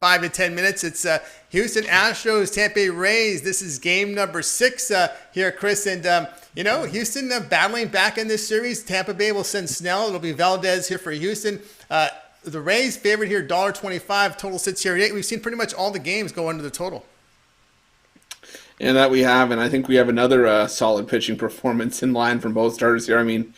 5 to 10 minutes. It's Houston Astros, Tampa Bay Rays. This is game number 6 here, Chris. And, Houston battling back in this series. Tampa Bay will send Snell. It'll be Valdez here for Houston. The Rays favorite here, $1.25. Total sits here at 8. We've seen pretty much all the games go under the total. And that we have, and I think we have another solid pitching performance in line from both starters here. I mean,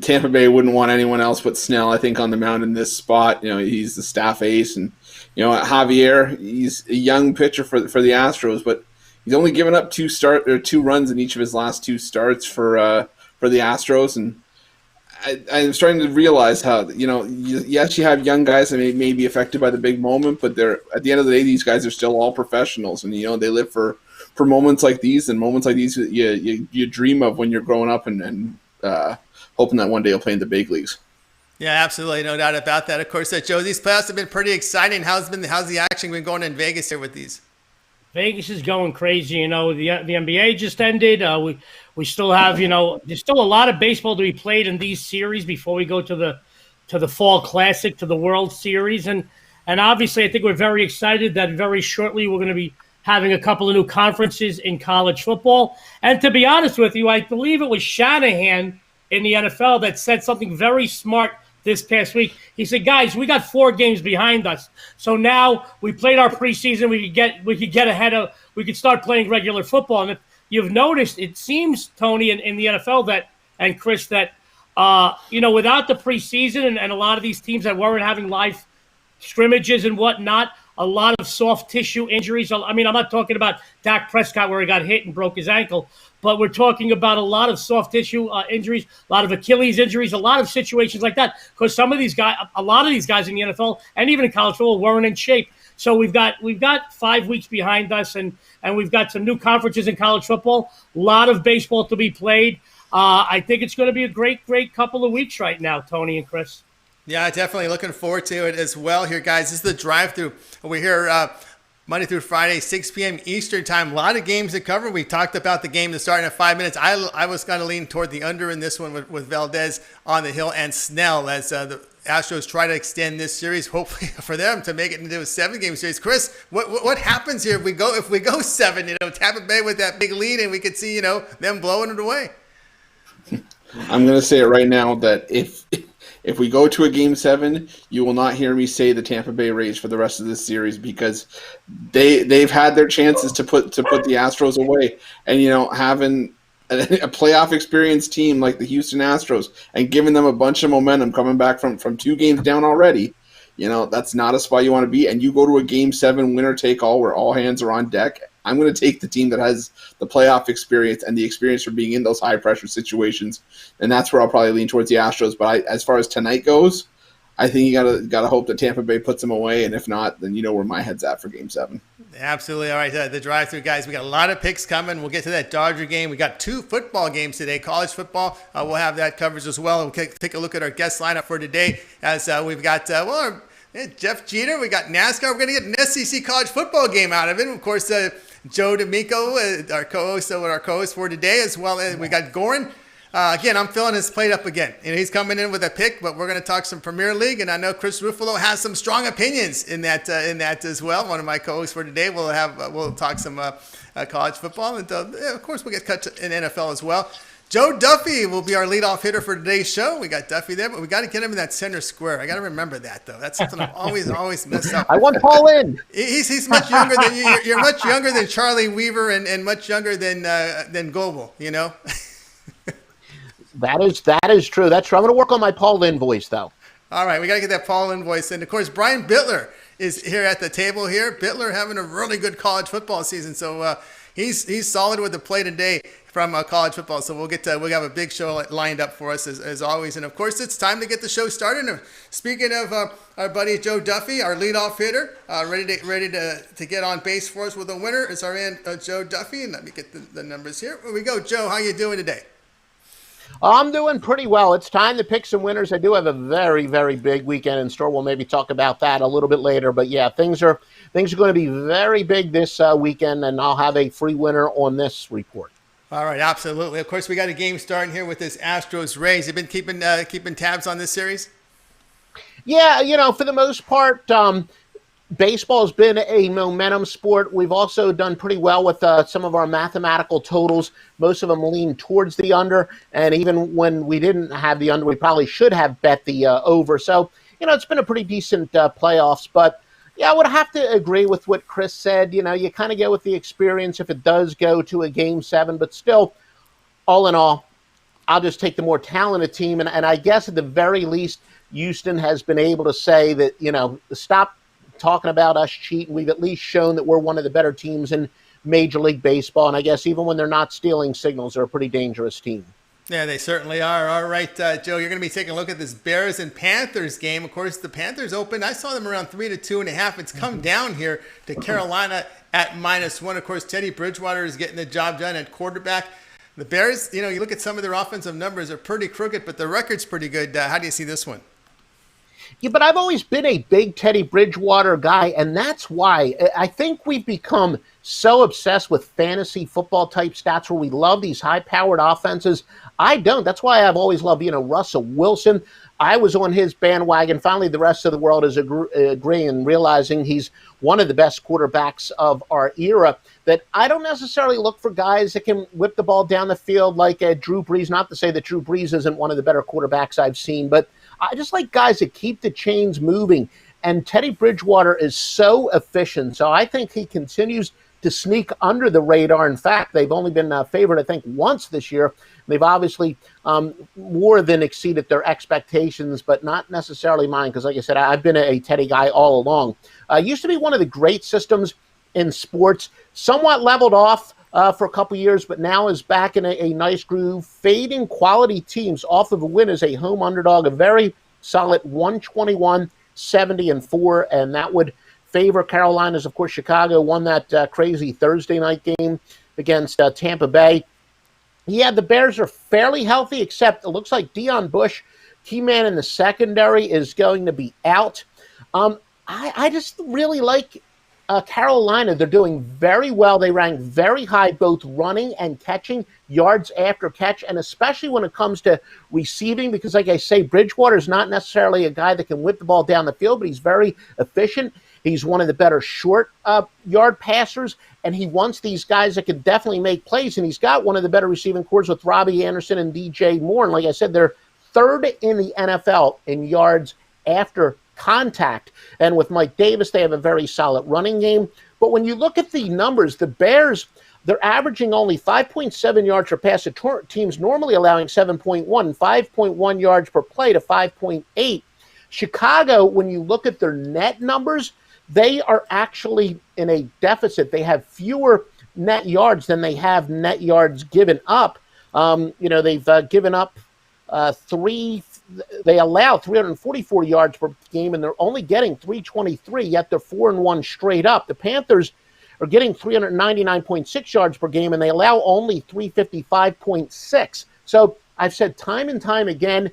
Tampa Bay wouldn't want anyone else but Snell, I think, on the mound in this spot. He's the staff ace, and Javier, he's a young pitcher for the Astros, but he's only given up 2 runs in each of his last 2 starts for the Astros, and I'm starting to realize how yes, you have young guys that may be affected by the big moment, but they're at the end of the day, these guys are still all professionals, and they live for moments like these, and moments like these you dream of when you're growing up and hoping that one day you'll play in the big leagues. Yeah, absolutely, no doubt about that. Of course, Joe, these playoffs have been pretty exciting. How's the action been going in Vegas here with these? Vegas is going crazy. The NBA just ended. We still have there's still a lot of baseball to be played in these series before we go to the Fall Classic, to the World Series, and obviously I think we're very excited that very shortly we're going to be having a couple of new conferences in college football. And to be honest with you, I believe it was Shanahan in the NFL that said something very smart this past week. He said, guys, we got 4 games behind us. So now we played our preseason. We could get ahead of, we could start playing regular football. And if you've noticed, it seems, Tony, in the NFL that, and Chris, that, without the preseason and a lot of these teams that weren't having live scrimmages and whatnot, a lot of soft tissue injuries. I mean, I'm not talking about Dak Prescott where he got hit and broke his ankle, but we're talking about a lot of soft tissue injuries, a lot of Achilles injuries, a lot of situations like that. Because a lot of these guys in the NFL and even in college football weren't in shape. So we've got 5 weeks behind us, and we've got some new conferences in college football. A lot of baseball to be played. I think it's going to be a great, great couple of weeks right now, Tony and Chris. Yeah, definitely looking forward to it as well here, guys. This is the drive-thru. We're here Monday through Friday, 6 p.m. Eastern time. A lot of games to cover. We talked about the game that's starting in 5 minutes. I was going to lean toward the under in this one with Valdez on the hill and Snell as the Astros try to extend this series, hopefully for them to make it into a 7-game series. Chris, what happens here if we go 7? Tampa Bay with that big lead, and we could see them blowing it away. I'm going to say it right now that if we go to a Game 7, you will not hear me say the Tampa Bay Rays for the rest of this series, because they've had their chances to put the Astros away. And having a playoff experienced team like the Houston Astros and giving them a bunch of momentum coming back from 2 games down already, that's not a spot you want to be. And you go to a Game 7 winner take all where all hands are on deck. I'm going to take the team that has the playoff experience and the experience for being in those high-pressure situations, and that's where I'll probably lean towards the Astros. But as far as tonight goes, I think you got to hope that Tampa Bay puts them away, and if not, then you know where my head's at for Game 7. Absolutely. All right, the drive-through, guys. We got a lot of picks coming. We'll get to that Dodger game. We got 2 football games today, college football. We'll have that coverage as well. And we'll take a look at our guest lineup for today as we've got Jeff Jeter. We got NASCAR. We're going to get an SEC college football game out of it. Of course, Joe D'Amico, our co-host for today, as well as we got Goran. Again, I'm filling his plate up again. He's coming in with a pick, but we're going to talk some Premier League, and I know Chris Ruffalo has some strong opinions in that as well. One of my co-hosts for today. We'll talk some college football, and of course we'll get cut in NFL as well. Joe Duffy will be our leadoff hitter for today's show. We got Duffy there, but we got to get him in that center square. I got to remember that, though. That's something I've always messed up. I want Paul in. He's much younger than you. You're much younger than Charlie Weaver and much younger than Goebel, That is true. That's true. I'm going to work on my Paul Lynn voice, though. All right, we got to get that Paul Lynn voice. And, of course, Brian Bittler is here at the table here. Bittler having a really good college football season. So he's solid with the play today from college football. So we'll have a big show lined up for us as always. And, of course, it's time to get the show started. And speaking of our buddy Joe Duffy, our leadoff hitter, ready to get on base for us with a winner is our man Joe Duffy. And let me get the numbers here. Here we go. Joe, how you doing today? I'm doing pretty well. It's time to pick some winners. I do have a very, very big weekend in store. We'll maybe talk about that a little bit later. But yeah, things are going to be very big this weekend, and I'll have a free winner on this report. All right, absolutely. Of course, we got a game starting here with this Astros Race. You've been keeping tabs on this series? Yeah, for the most part, baseball has been a momentum sport. We've also done pretty well with some of our mathematical totals. Most of them lean towards the under, and even when we didn't have the under, we probably should have bet the over. So, it's been a pretty decent playoffs. But, yeah, I would have to agree with what Chris said. You kind of get with the experience if it does go to a Game 7. But still, all in all, I'll just take the more talented team. And I guess at the very least, Houston has been able to say that, stop talking about us cheating. We've at least shown that we're one of the better teams in Major League Baseball. And I guess even when they're not stealing signals, they're a pretty dangerous team. Yeah, they certainly are. All right, Joe, you're going to be taking a look at this Bears and Panthers game. Of course, the Panthers opened. I saw them around 3 to 2.5. It's come down here to Carolina at -1. Of course, Teddy Bridgewater is getting the job done at quarterback. The Bears, you look at some of their offensive numbers, are pretty crooked, but the record's pretty good. How do you see this one? Yeah, but I've always been a big Teddy Bridgewater guy, and that's why I think we've become so obsessed with fantasy football type stats where we love these high-powered offenses. I don't. That's why I've always loved, Russell Wilson. I was on his bandwagon. Finally, the rest of the world is agreeing and realizing he's one of the best quarterbacks of our era. That I don't necessarily look for guys that can whip the ball down the field like Drew Brees. Not to say that Drew Brees isn't one of the better quarterbacks I've seen, but I just like guys that keep the chains moving. And Teddy Bridgewater is so efficient. So I think he continues to sneak under the radar. In fact, they've only been favored, I think, once this year. They've obviously more than exceeded their expectations, but not necessarily mine, because like I said, I've been a Teddy guy all along. Used to be one of the great systems in sports, somewhat leveled off for a couple years, but now is back in a nice groove, fading quality teams off of a win as a home underdog, a very solid 121, 70-4, and that would favor Carolina's. Of course, Chicago won that crazy Thursday night game against Tampa Bay. Yeah, the Bears are fairly healthy, except it looks like Deion Bush, key man in the secondary, is going to be out. I just really like Carolina. They're doing very well. They rank very high, both running and catching, yards after catch, and especially when it comes to receiving, because like I say, Bridgewater is not necessarily a guy that can whip the ball down the field, but he's very efficient. He's one of the better short yard passers, and he wants these guys that can definitely make plays, and he's got one of the better receiving corps with Robbie Anderson and DJ Moore. And like I said, they're third in the NFL in yards after contact. And with Mike Davis, they have a very solid running game. But when you look at the numbers, the Bears, they're averaging only 5.7 yards per pass. The team's normally allowing 7.1, 5.1 yards per play to 5.8. Chicago, when you look at their net numbers, they are actually in a deficit. They have fewer net yards than they have net yards given up. They've given up they allow 344 yards per game, and they're only getting 323, yet they're 4-1 straight up. The Panthers are getting 399.6 yards per game, and they allow only 355.6. So I've said time and time again,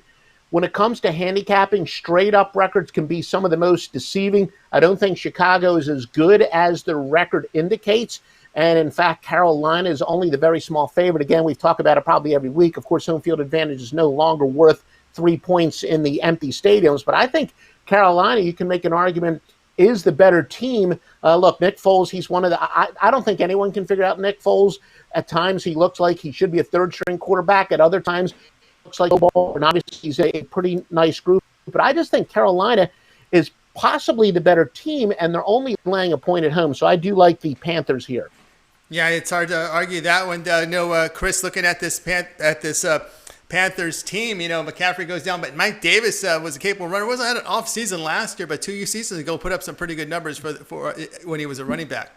when it comes to handicapping, straight-up records can be some of the most deceiving. I don't think Chicago is as good as the record indicates. And, in fact, Carolina is only the very small favorite. Again, we've talked about it probably every week. Of course, home field advantage is no longer worth 3 points in the empty stadiums. But I think Carolina, you can make an argument, is the better team. Look, Nick Foles, he's one of the – I don't think anyone can figure out Nick Foles. At times, he looks like he should be a third-string quarterback. At other times, looks like a ball, and obviously he's a pretty nice group. But I just think Carolina is possibly the better team, and they're only laying a point at home. So I do like the Panthers here. Yeah, it's hard to argue that one. Chris, looking at this Panthers team, McCaffrey goes down, but Mike Davis was a capable runner. Wasn't had an off season last year, but 2 seasons ago put up some pretty good numbers for when he was a running back.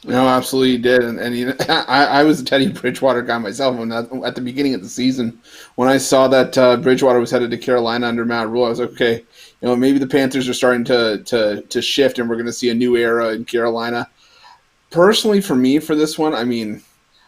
No, absolutely did, and I was a Teddy Bridgewater guy myself. At the beginning of the season, when I saw that Bridgewater was headed to Carolina under Matt Rule, I was like, okay, maybe the Panthers are starting to shift, and we're going to see a new era in Carolina. Personally, for me, for this one, I mean,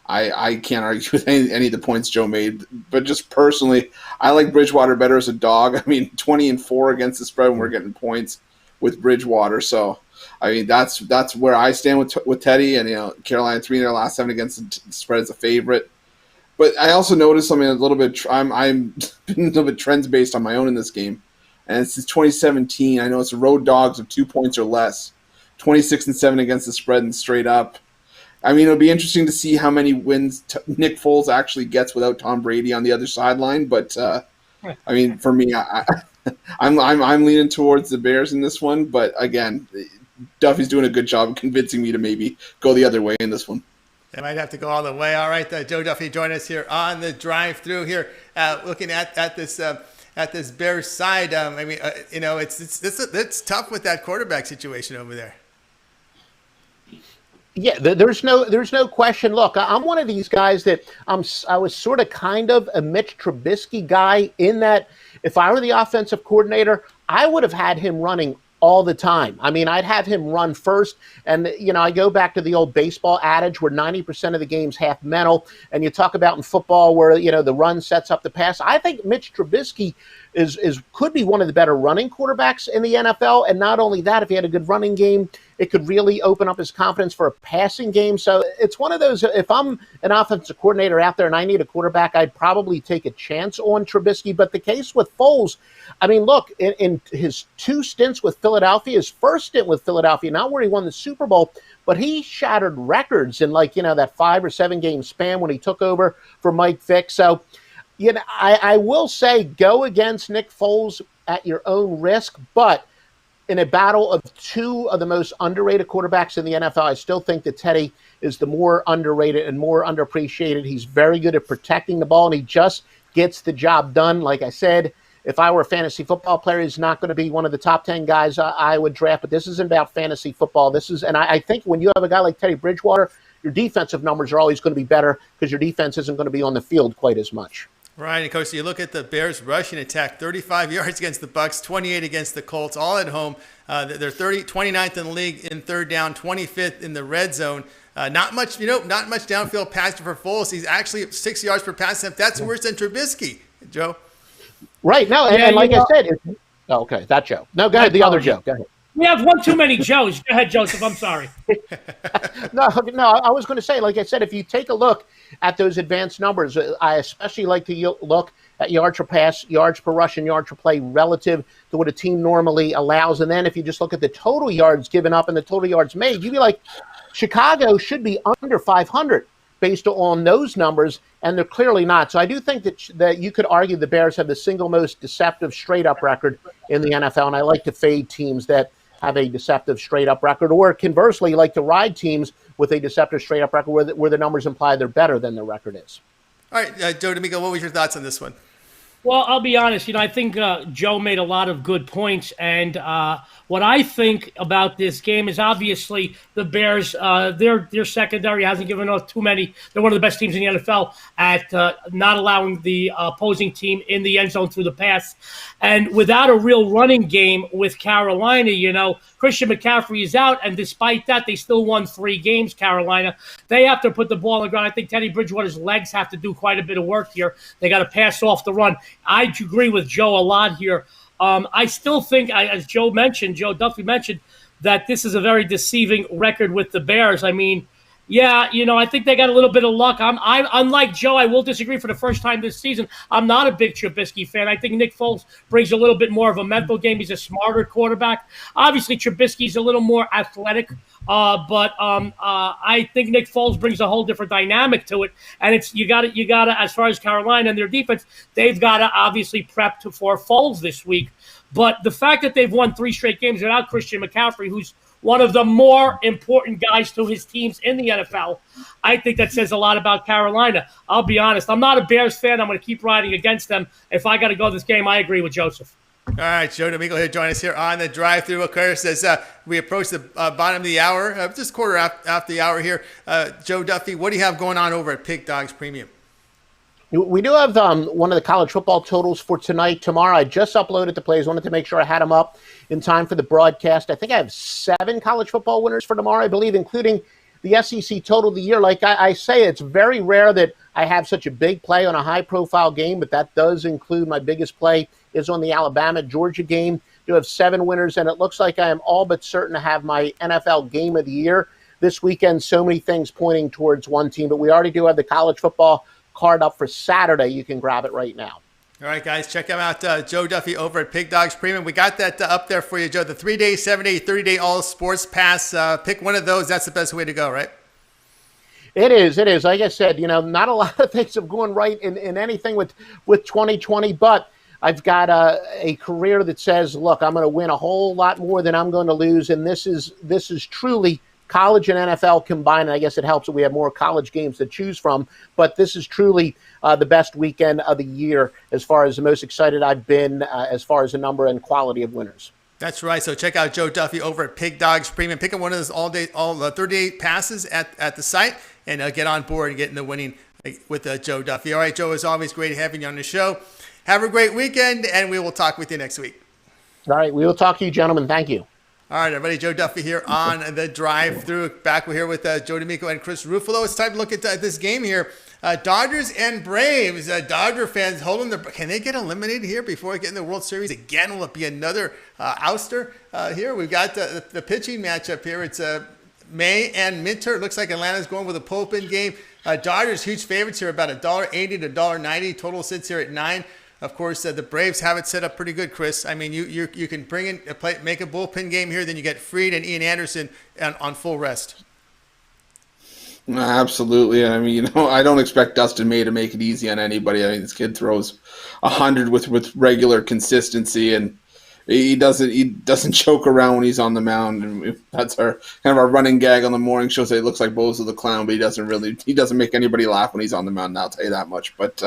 I can't argue with any of the points Joe made, but just personally, I like Bridgewater better as a dog. I mean, 20-4 against the spread when we're getting points with Bridgewater, so. I mean, that's where I stand with Teddy, and Carolina 3 in their last 7 against the spread as a favorite. But I also noticed something a little bit. I'm been a little bit trends based on my own in this game. and since 2017, I know it's road dogs of 2 points or less, 26-7 against the spread and straight up. I mean, it'll be interesting to see how many wins Nick Foles actually gets without Tom Brady on the other sideline. But I mean, for me, I'm leaning towards the Bears in this one. But again, Duffy's doing a good job of convincing me to maybe go the other way in this one. I might have to go all the way. All right, Joe Duffy, join us here on the drive-through here, looking at this Bears side. I mean, it's tough with that quarterback situation over there. Yeah, there's no question. Look, I'm one of these guys that I was sort of kind of a Mitch Trubisky guy in that if I were the offensive coordinator, I would have had him running all the time. I mean, I'd have him run first. And, I go back to the old baseball adage where 90% of the game's half mental. And you talk about in football where, the run sets up the pass. I think Mitch Trubisky could be one of the better running quarterbacks in the NFL. And not only that, if he had a good running game, it could really open up his confidence for a passing game. So it's one of those, if I'm an offensive coordinator out there and I need a quarterback, I'd probably take a chance on Trubisky. But the case with Foles, I mean, look, in his 2 stints with Philadelphia, his first stint with Philadelphia, not where he won the Super Bowl, but he shattered records in that 5 or 7 game span when he took over for Mike Vick. So, I will say go against Nick Foles at your own risk, but in a battle of 2 of the most underrated quarterbacks in the NFL, I still think that Teddy is the more underrated and more underappreciated. He's very good at protecting the ball, and he just gets the job done. Like I said, if I were a fantasy football player, he's not going to be one of the top 10 guys I would draft, but this isn't about fantasy football. And I think when you have a guy like Teddy Bridgewater, your defensive numbers are always going to be better because your defense isn't going to be on the field quite as much. Right, and Coach, you look at the Bears' rushing attack, 35 yards against the Bucs, 28 against the Colts, all at home. They're 29th in the league in third down, 25th in the red zone. Not much downfield passing for Foles. He's actually 6 yards per pass attempt. That's worse than Trubisky, Joe. Right, no, and like I said, okay, that Joe. No, go ahead, the other Joe. Go ahead. We have one too many Joes. Go ahead, Joseph. I'm sorry. No, I was going to say, like I said, if you take a look at those advanced numbers, I especially like to look at yards per pass, yards per rush, and yards per play relative to what a team normally allows. And then if you just look at the total yards given up and the total yards made, you'd be like, Chicago should be under 500 based on those numbers, and they're clearly not. So I do think that you could argue the Bears have the single most deceptive straight-up record in the NFL, and I like to fade teams that have a deceptive straight-up record, or conversely, like to ride teams with a deceptive straight-up record where the numbers imply they're better than the record is. All right, Joe D'Amico, what was your thoughts on this one? Well, I'll be honest. I think Joe made a lot of good points, and what I think about this game is obviously the Bears. Their secondary hasn't given us too many. They're one of the best teams in the NFL at not allowing the opposing team in the end zone through the pass, and without a real running game with Carolina, Christian McCaffrey is out, and despite that, they still won 3 games. Carolina, they have to put the ball on the ground. I think Teddy Bridgewater's legs have to do quite a bit of work here. They got to pass off the run. I agree with Joe a lot here. I still think, as Joe Duffy mentioned, that this is a very deceiving record with the Bears. I mean, yeah, I think they got a little bit of luck. I unlike Joe, I will disagree for the first time this season. I'm not a big Trubisky fan. I think Nick Foles brings a little bit more of a mental game. He's a smarter quarterback. Obviously, Trubisky's a little more athletic, but I think Nick Foles brings a whole different dynamic to it. And it's you got to as far as Carolina and their defense, they've got to obviously prep for Foles this week. But the fact that they've won 3 straight games without Christian McCaffrey, who's one of the more important guys to his teams in the NFL, I think that says a lot about Carolina. I'll be honest. I'm not a Bears fan. I'm going to keep riding against them. If I got to go this game, I agree with Joseph. All right, Joe D'Amico here. Join us here on the drive-thru. Of course, as we approach the bottom of the hour, just quarter after the hour here. Joe Duffy, what do you have going on over at Pick Dogs Premium? We do have one of the college football totals for tonight. Tomorrow, I just uploaded the plays. Wanted to make sure I had them up in time for the broadcast. I think I have 7 college football winners for tomorrow, I believe, including the SEC total of the year. Like I say, it's very rare that I have such a big play on a high-profile game, but that does include my biggest play is on the Alabama-Georgia game. Do have 7 winners, and it looks like I am all but certain to have my NFL game of the year this weekend. So many things pointing towards one team, but we already do have the college football card up for Saturday. You can grab it right now. All right, guys, check him out, Joe Duffy over at Pig Dogs Premium. We got that up there for you, Joe. The 3-day, 7-day, 30-day all sports pass. Pick one of those. That's the best way to go, right? It is. It is. Like I said, not a lot of things have gone right in anything with 2020, but I've got a career that says, look, I'm going to win a whole lot more than I'm going to lose, and this is truly college and NFL combined. And I guess it helps that we have more college games to choose from, but this is truly the best weekend of the year as far as the most excited I've been as far as the number and quality of winners. That's right. So check out Joe Duffy over at Pig Dogs Premium. Pick up one of those all 30-day passes at the site and get on board and get into winning with Joe Duffy. All right, Joe, it's always great having you on the show. Have a great weekend, and we will talk with you next week. All right. We will talk to you, gentlemen. Thank you. All right, everybody. Joe Duffy here on the Drive Thru. Back here with Joe D'Amico and Chris Ruffalo. It's time to look at this game here. Dodgers and Braves. Dodger fans holding their. Can they get eliminated here before we get in the World Series again? Will it be another ouster here? We've got the pitching matchup here. It's May and Minter. It looks like Atlanta's going with a bullpen game. Dodgers huge favorites here, about $1.80 to $1.90. Total sits here at 9. Of course, the Braves have it set up pretty good, Chris. I mean, you can bring in make a bullpen game here, then you get Fried and Ian Anderson on full rest. Absolutely. I mean, I don't expect Dustin May to make it easy on anybody. I mean, this kid throws 100 with regular consistency, and he doesn't choke around when he's on the mound. And that's our kind of our running gag on the morning show. Say it looks like Bozo the Clown, but he doesn't make anybody laugh when he's on the mound. I'll tell you that much. But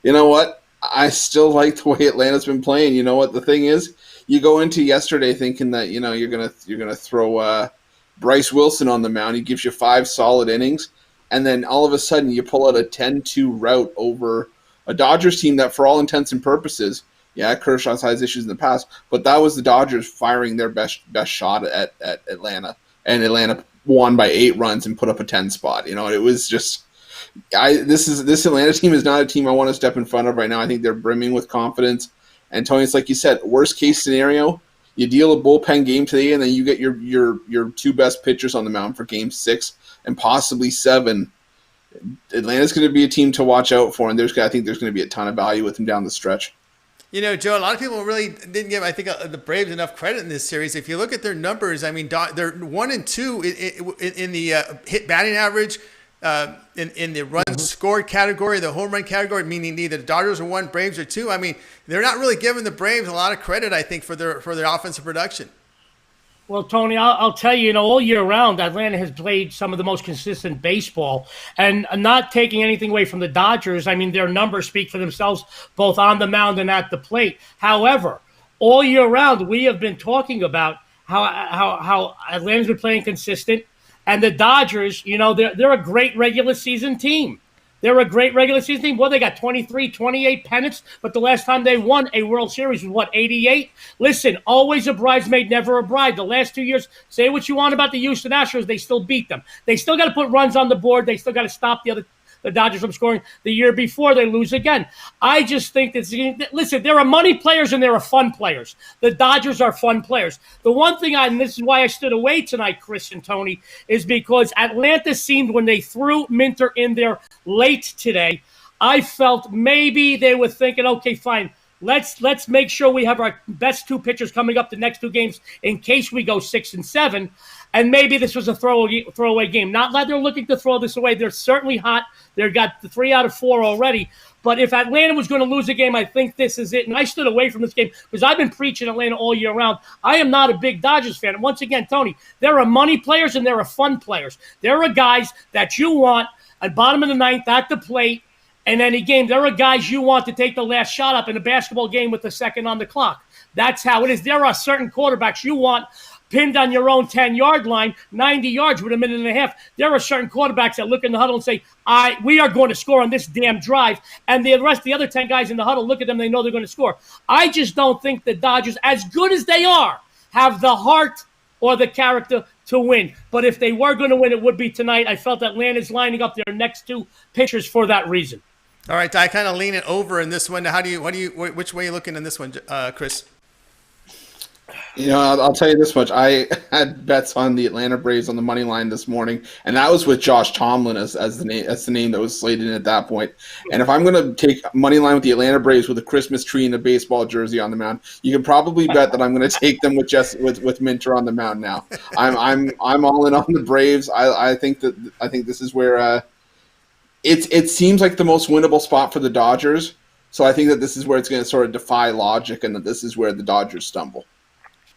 you know what? I still like the way Atlanta's been playing. You know what the thing is? You go into yesterday thinking that you're gonna throw Bryce Wilson on the mound. He gives you 5 solid innings, and then all of a sudden you pull out a 10-2 rout over a Dodgers team that, for all intents and purposes, yeah, Kershaw's had his issues in the past, but that was the Dodgers firing their best shot at Atlanta, and Atlanta won by 8 runs and put up a 10 spot. It was just. This Atlanta team is not a team I want to step in front of right now. I think they're brimming with confidence. And Tony, it's like you said, worst case scenario, you deal a bullpen game today, and then you get your 2 best pitchers on the mound for game 6 and possibly 7. Atlanta's going to be a team to watch out for, and I think there's going to be a ton of value with them down the stretch. Joe, a lot of people really didn't give, I think, the Braves enough credit in this series. If you look at their numbers, I mean, they're 1 and 2 in the hit batting average. In the runs scored category, the home run category, meaning neither the Dodgers are 1, Braves are 2. I mean, they're not really giving the Braves a lot of credit, I think, for their offensive production. Well, Tony, I'll tell you, all year round, Atlanta has played some of the most consistent baseball. And not taking anything away from the Dodgers, I mean, their numbers speak for themselves, both on the mound and at the plate. However, all year round, we have been talking about how Atlanta's been playing consistent. And the Dodgers, they're a great regular season team. They're a great regular season team. Well, they got 23, 28 pennants, but the last time they won a World Series was, 88? Listen, always a bridesmaid, never a bride. The last 2 years, say what you want about the Houston Astros, they still beat them. They still got to put runs on the board. They still got to stop the Dodgers from scoring. The year before, they lose again. I just think listen, there are money players and there are fun players. The Dodgers are fun players. The one thing, and this is why I stood away tonight, Chris and Tony, is because Atlanta seemed, when they threw Minter in there late today, I felt maybe they were thinking, okay, fine, let's make sure we have our best 2 pitchers coming up the next 2 games in case we go 6 and 7. And maybe this was a throwaway game. Not that they're looking to throw this away. They're certainly hot. They've got the 3 out of 4 already. But if Atlanta was going to lose a game, I think this is it. And I stood away from this game because I've been preaching Atlanta all year round. I am not a big Dodgers fan. And once again, Tony, there are money players and there are fun players. There are guys that you want at bottom of the 9th at the plate in any game. There are guys you want to take the last shot up in a basketball game with the second on the clock. That's how it is. There are certain quarterbacks you want pinned on your own 10-yard line, 90 yards with a minute and a half. There are certain quarterbacks that look in the huddle and say, we are going to score on this damn drive. And the other 10 guys in the huddle look at them, they know they're going to score. I just don't think the Dodgers, as good as they are, have the heart or the character to win. But if they were going to win, it would be tonight. I felt Atlanta's lining up their next 2 pitchers for that reason. All right, I kind of lean it over in this one. Which way are you looking in this one, Chris? I'll tell you this much. I had bets on the Atlanta Braves on the money line this morning, and that was with Josh Tomlin as the name that was slated in at that point. And if I'm going to take money line with the Atlanta Braves with a Christmas tree and a baseball jersey on the mound, you can probably bet that I'm going to take them with Minter on the mound. Now, I'm all in on the Braves. I think this is where it seems like the most winnable spot for the Dodgers. So I think that this is where it's going to sort of defy logic, and that this is where the Dodgers stumble.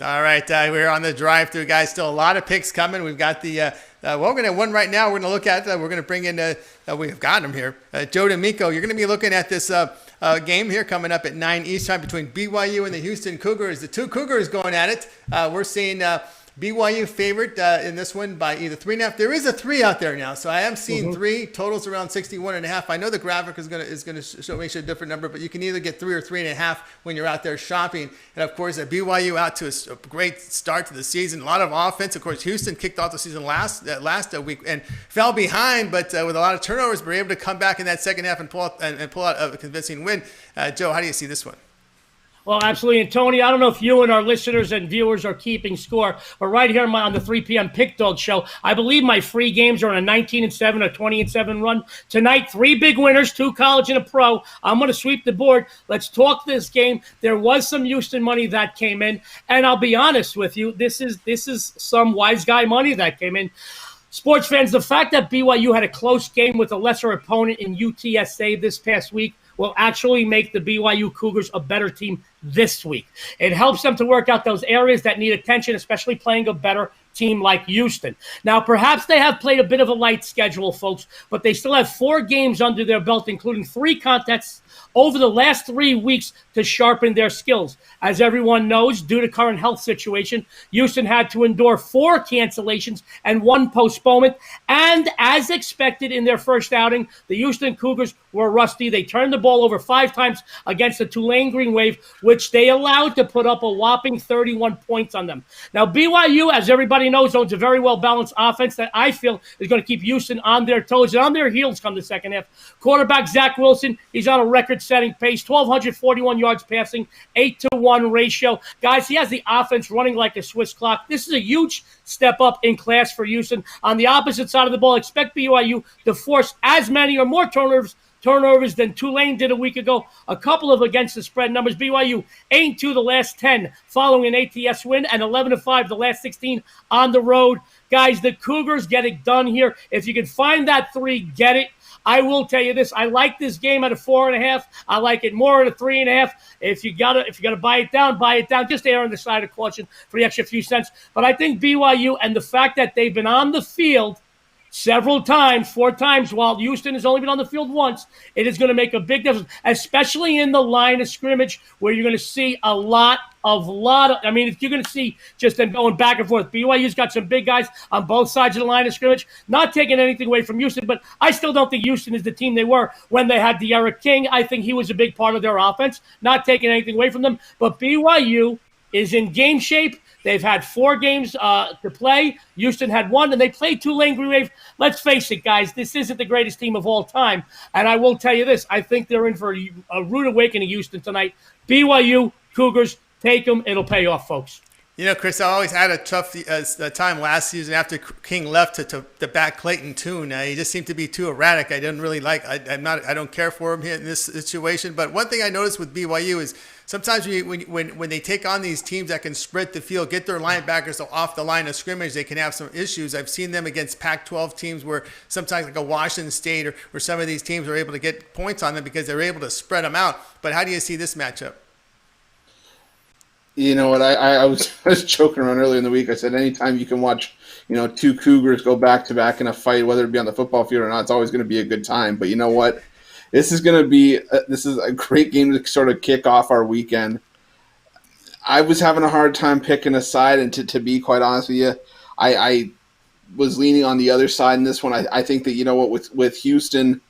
All right, we're on the drive-through, guys. Still a lot of picks coming. We've got the we're going to have one right now. We're going to look at. We're going to bring in. We've got him here, Joe D'Amico. You're going to be looking at this game here coming up at 9 Eastern between BYU and the Houston Cougars. The two Cougars going at it. We're seeing BYU favored in this one by either 3.5. There is a 3 out there now, so I am seeing 3 totals around 61.5. I know the graphic is going to show make sure a different number, but you can either get 3 or 3.5 when you're out there shopping. And of course, BYU out to a great start to the season, a lot of offense. Of course, Houston kicked off the season last week and fell behind, but with a lot of turnovers, were able to come back in that second half and pull out a convincing win. Joe, how do you see this one? Well, absolutely. And Tony, I don't know if you and our listeners and viewers are keeping score, but right here on the 3 p.m. Pick Dog Show, I believe my free games are on a 19-7 or 20-7 run. Tonight, 3 big winners, 2 college and a pro. I'm going to sweep the board. Let's talk this game. There was some Houston money that came in, and I'll be honest with you, this is some wise guy money that came in. Sports fans, the fact that BYU had a close game with a lesser opponent in UTSA this past week will actually make the BYU Cougars a better team this week. It helps them to work out those areas that need attention, especially playing a better team like Houston. Now, perhaps they have played a bit of a light schedule, folks, but they still have 4 games under their belt, including 3 contests over the last 3 weeks to sharpen their skills. As everyone knows, due to current health situation, Houston had to endure 4 cancellations and 1 postponement. And as expected in their first outing, the Houston Cougars were rusty. They turned the ball over 5 times against the Tulane Green Wave, which they allowed to put up a whopping 31 points on them. Now, BYU, as everybody knows, owns a very well-balanced offense that I feel is going to keep Houston on their toes and on their heels come the second half. Quarterback Zach Wilson, he's on a record-setting pace, 1,241 yards passing, 8-to-1 ratio. Guys, he has the offense running like a Swiss clock. This is a huge step up in class for Houston. On the opposite side of the ball, expect BYU to force as many or more turnovers than Tulane did a week ago. A couple of against the spread numbers. BYU 8-2 the last 10 following an ATS win and 11-5 the last 16 on the road. Guys, the Cougars get it done here. If you can find that 3, get it. I will tell you this. I like this game at a 4.5. I like it more at a 3.5. If you gotta buy it down, buy it down. Just err on the side of caution for the extra few cents. But I think BYU and the fact that they've been on the field several times, 4 times, while Houston has only been on the field once, it is going to make a big difference, especially in the line of scrimmage where you're going to see a lot of, I mean, if you're going to see just them going back and forth. BYU's got some big guys on both sides of the line of scrimmage, not taking anything away from Houston, but I still don't think Houston is the team they were when they had De'Ara King. I think he was a big part of their offense, not taking anything away from them, but BYU is in game shape. They've had 4 games to play. Houston had 1, and they played Tulane Green Wave. Let's face it, guys, this isn't the greatest team of all time. And I will tell you this. I think they're in for a rude awakening, Houston, tonight. BYU, Cougars, take them. It'll pay off, folks. You know, Chris, I always had a tough time last season after King left to back Clayton Tune. He just seemed to be too erratic. I didn't really like. I don't care for him here in this situation. But one thing I noticed with BYU is sometimes when they take on these teams that can spread the field, get their linebackers off the line of scrimmage, they can have some issues. I've seen them against Pac-12 teams where sometimes like a Washington State or some of these teams are able to get points on them because they're able to spread them out. But how do you see this matchup? You know what? I was joking around earlier in the week. I said anytime you can watch, 2 Cougars go back to back in a fight, whether it be on the football field or not, it's always going to be a good time. But you know what? This is a great game to sort of kick off our weekend. I was having a hard time picking a side, and to be quite honest with you, I was leaning on the other side in this one. I think that with Houston,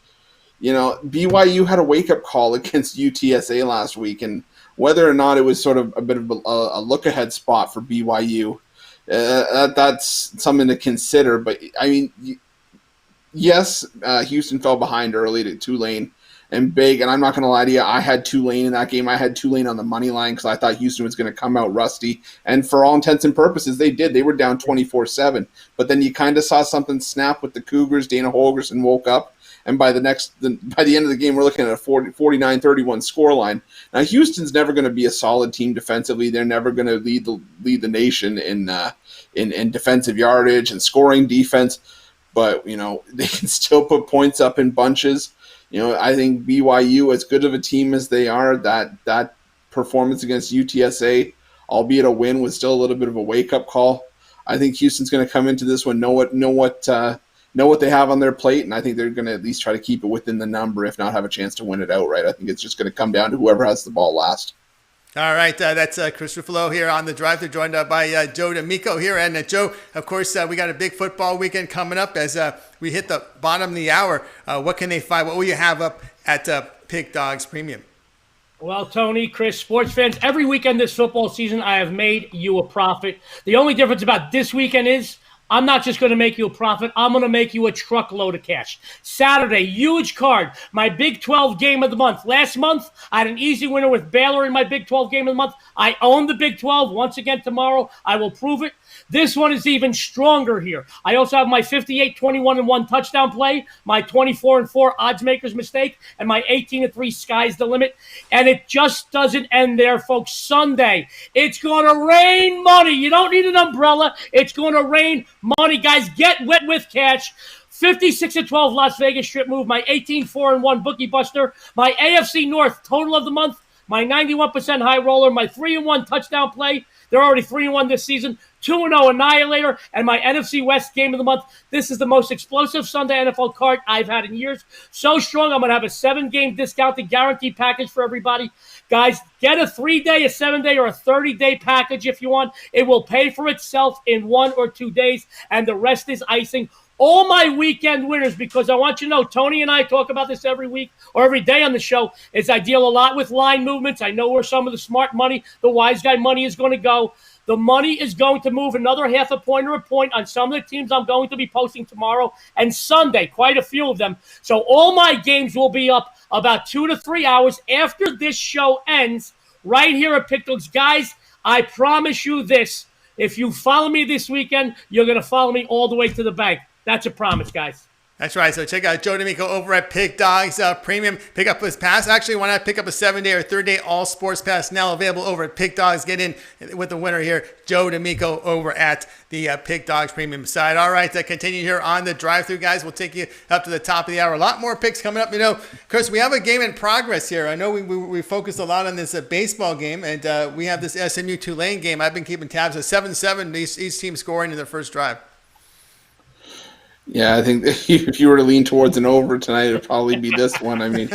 BYU had a wake up call against UTSA last week, and whether or not it was sort of a bit of a look-ahead spot for BYU, that's something to consider. But, I mean, yes, Houston fell behind early to Tulane, and big. And I'm not going to lie to you, I had Tulane in that game. I had Tulane on the money line because I thought Houston was going to come out rusty. And for all intents and purposes, they did. They were down 24-7. But then you kind of saw something snap with the Cougars. Dana Holgerson woke up. And by the end of the game, we're looking at a 49-31 scoreline. Now, Houston's never going to be a solid team defensively. They're never going to lead the nation in defensive yardage and scoring defense. But, they can still put points up in bunches. I think BYU, as good of a team as they are, that performance against UTSA, albeit a win, was still a little bit of a wake-up call. I think Houston's going to come into this one, know what they have on their plate, and I think they're going to at least try to keep it within the number, if not have a chance to win it outright. I think it's just going to come down to whoever has the ball last. All right, that's Chris Ruffalo here on the drive. They're joined by Joe D'Amico here. And Joe, of course, we got a big football weekend coming up as we hit the bottom of the hour. What can they find? What will you have up at Pig Dogs Premium? Well, Tony, Chris, sports fans, every weekend this football season, I have made you a profit. The only difference about this weekend is I'm not just going to make you a profit. I'm going to make you a truckload of cash. Saturday, huge card, my Big 12 game of the month. Last month, I had an easy winner with Baylor in my Big 12 game of the month. I own the Big 12. Once again tomorrow, I will prove it. This one is even stronger here. I also have my 58, 21-1 touchdown play, my 24-4 odds makers mistake, and my 18-3 sky's the limit. And it just doesn't end there, folks. Sunday, it's going to rain money. You don't need an umbrella. It's going to rain money, guys. Get wet with cash. 56-12 Las Vegas strip move, my 18-4-1 bookie buster, my AFC North total of the month, my 91% high roller, my 3-1 touchdown play. They're already 3-1 this season. 2-0 Annihilator, and my NFC West game of the month. This is the most explosive Sunday NFL card I've had in years. So strong, I'm going to have a 7-game discounted guarantee package for everybody. Guys, get a 3-day, a 7-day, or a 30-day package if you want. It will pay for itself in 1 or 2 days, and the rest is icing. All my weekend winners, because I want you to know, Tony and I talk about this every week or every day on the show, is I deal a lot with line movements. I know where some of the smart money, the wise guy money is going to go. The money is going to move another half a point or a point on some of the teams I'm going to be posting tomorrow and Sunday, quite a few of them. So all my games will be up about 2 to 3 hours after this show ends right here at Pick Dogs. Guys, I promise you this. If you follow me this weekend, you're going to follow me all the way to the bank. That's a promise, guys. That's right. So check out Joe D'Amico over at Pick Dogs Premium. Pick up his pass. Actually, why not pick up a 7-day or 3-day all sports pass now available over at Pick Dogs. Get in with the winner here, Joe D'Amico over at the Pick Dogs Premium side. All right, continue here on the drive-through, guys. We'll take you up to the top of the hour. A lot more picks coming up. Chris, we have a game in progress here. I know we focused a lot on this baseball game, and we have this SMU Tulane game. I've been keeping tabs of 7-7. Each team scoring in their first drive. Yeah, I think if you were to lean towards an over tonight, it would probably be this one. I mean,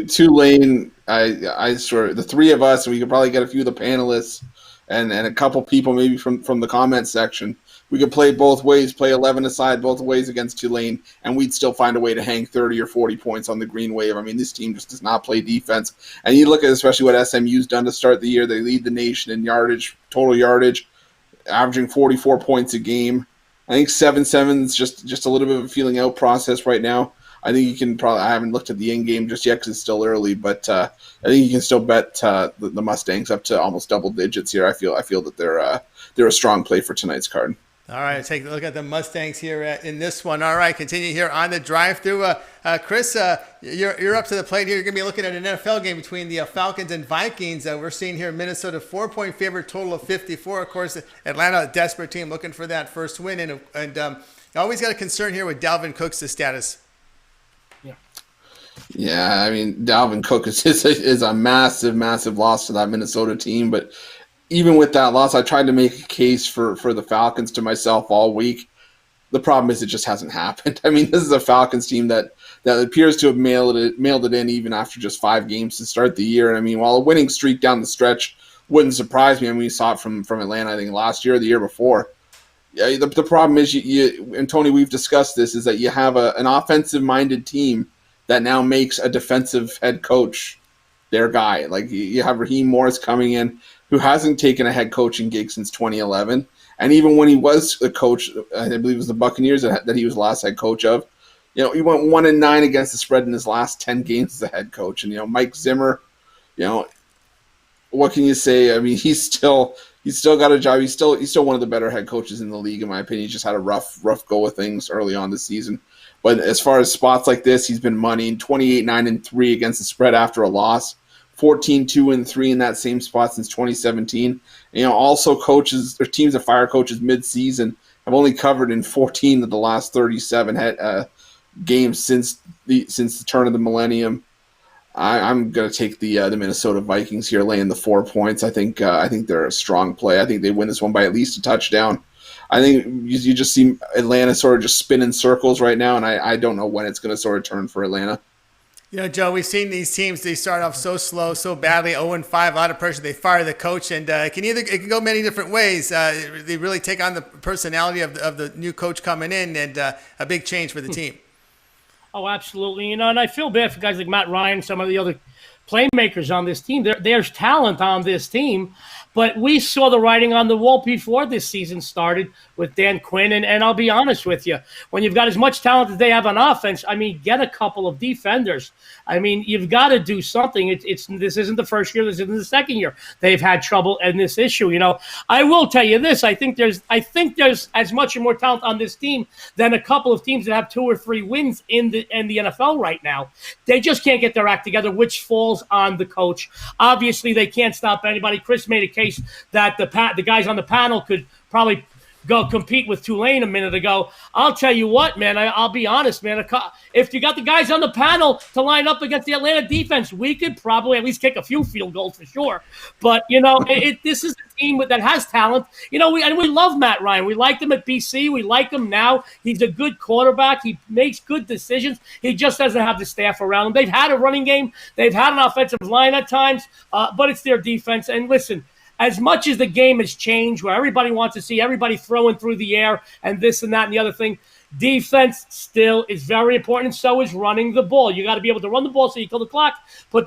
Tulane, I swear, the three of us, we could probably get a few of the panelists and a couple people maybe from the comment section. We could play both ways, play 11 aside both ways against Tulane, and we'd still find a way to hang 30 or 40 points on the green wave. I mean, this team just does not play defense. And you look at especially what SMU's done to start the year. They lead the nation in yardage, total yardage, averaging 44 points a game. I think 7-7 is just a little bit of a feeling out process right now. I think you can probably – I haven't looked at the end game just yet because it's still early, but I think you can still bet the Mustangs up to almost double digits here. I feel that they're a strong play for tonight's card. All right, take a look at the Mustangs here in this one. All right, continue here on the drive-through. Chris, you're up to the plate here. You're going to be looking at an NFL game between the Falcons and Vikings. We're seeing here Minnesota 4-point favorite, total of 54. Of course, Atlanta, a desperate team looking for that first win. And you always got a concern here with Dalvin Cook's status. Yeah, I mean, Dalvin Cook is a massive, massive loss to that Minnesota team, but even with that loss, I tried to make a case for the Falcons to myself all week. The problem is it just hasn't happened. I mean, this is a Falcons team that appears to have mailed it in even after just 5 games to start the year. And I mean, while a winning streak down the stretch wouldn't surprise me, I mean, we saw it from Atlanta, I think, last year or the year before. Yeah, the problem is, you and Tony, we've discussed this, is that you have an offensive-minded team that now makes a defensive head coach their guy. Like, you have Raheem Morris coming in, who hasn't taken a head coaching gig since 2011. And even when he was a coach, I believe it was the Buccaneers that he was the last head coach of, He went 1-9 against the spread in his last 10 games as a head coach. And Mike Zimmer, what can you say? I mean, he's still got a job. He's still one of the better head coaches in the league, in my opinion. He just had a rough go of things early on this season. But as far as spots like this, he's been moneying 28-9-3 against the spread after a loss, 14-2-3 in that same spot since 2017. And, also coaches or teams that fire coaches mid-season have only covered in 14 of the last 37 games since the turn of the millennium. I'm going to take the Minnesota Vikings here, laying the 4 points. I think they're a strong play. I think they win this one by at least a touchdown. I think you just see Atlanta sort of just spin in circles right now, and I don't know when it's going to sort of turn for Atlanta. Joe, we've seen these teams, they start off so slow, so badly, 0-5, a lot of pressure. They fire the coach, and it can go many different ways. They really take on the personality of the new coach coming in, and a big change for the team. Oh, absolutely. And I feel bad for guys like Matt Ryan, some of the other playmakers on this team. There's talent on this team, but we saw the writing on the wall before this season started with Dan Quinn. And I'll be honest with you, when you've got as much talent as they have on offense, I mean, get a couple of defenders. I mean, you've got to do something. This isn't the first year. This isn't the second year they've had trouble in this issue. I will tell you this. I think there's as much or more talent on this team than a couple of teams that have 2 or 3 wins in the NFL right now. They just can't get their act together, which falls on the coach. Obviously, they can't stop anybody. Chris made a case that the guys on the panel could probably go compete with Tulane a minute ago. I'll tell you what, man, I'll be honest, man. If you got the guys on the panel to line up against the Atlanta defense, we could probably at least kick a few field goals for sure. But, this is a team that has talent. We love Matt Ryan. We liked him at BC. We like him now. He's a good quarterback. He makes good decisions. He just doesn't have the staff around him. They've had a running game. They've had an offensive line at times, but it's their defense. And listen, as much as the game has changed, where everybody wants to see everybody throwing through the air and this and that and the other thing, defense still is very important, and so is running the ball. You got to be able to run the ball so you kill the clock,